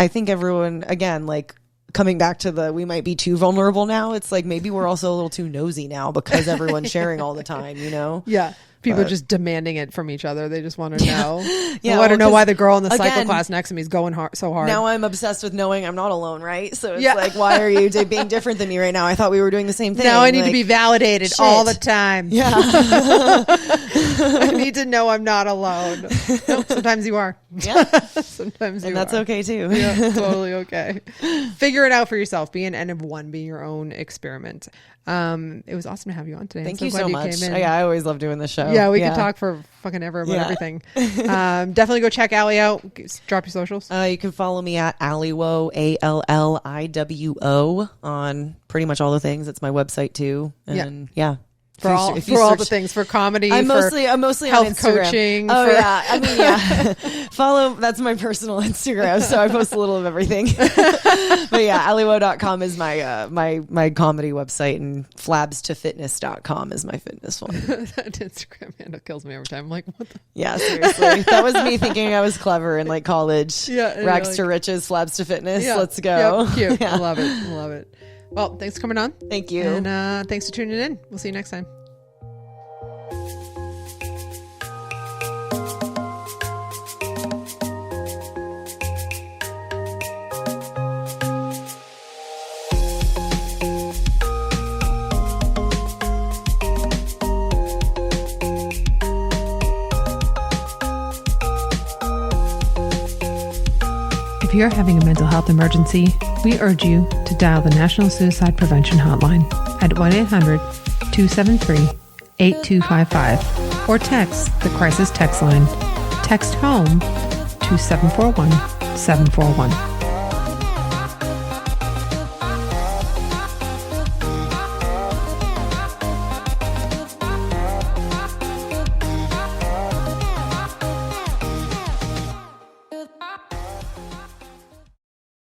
think everyone, again, like, coming back to we might be too vulnerable now. It's like, maybe we're also a little too nosy now because everyone's sharing all the time, you know? Yeah. People are just demanding it from each other. They just want to know. Yeah, I want to know 'cause, why the girl in the cycle again, class next to me is going so hard. Now I'm obsessed with knowing I'm not alone, right? So it's like, why are you being different than me right now? I thought we were doing the same thing. Now I need like, to be validated shit. all the time. Yeah. I need to know I'm not alone. Nope, sometimes you are. Yeah. Sometimes you And that's are. okay too. Yeah, totally okay. Figure it out for yourself. Be an N of one. Be your own experiment. It was awesome to have you on today. Thank I'm you glad so you much. came in. Yeah, I always love doing this show. Yeah, we could talk for fucking ever about everything. Definitely go check Allie out. Drop your socials. You can follow me at Alliwo, ALLIWO, on pretty much all the things. It's my website too. And For all the things, for comedy, I'm for mostly health on Instagram. coaching. Oh yeah, I mean follow. That's my personal Instagram, so I post a little of everything. But yeah, alliwo.com is my comedy website, and flabstofitness.com is my fitness one. That Instagram handle kills me every time. I'm like, what the? Yeah, seriously, that was me thinking I was clever in like college. Yeah, rags to riches, flabs to fitness. Yeah, Let's go. Yep, cute. Yeah. I love it. I love it. Well, thanks for coming on. Thank you. And thanks for tuning in. We'll see you next time. If you're having a mental health emergency, we urge you to dial the National Suicide Prevention Hotline at 1-800-273-8255 or text the crisis text line. Text HOME to 741-741.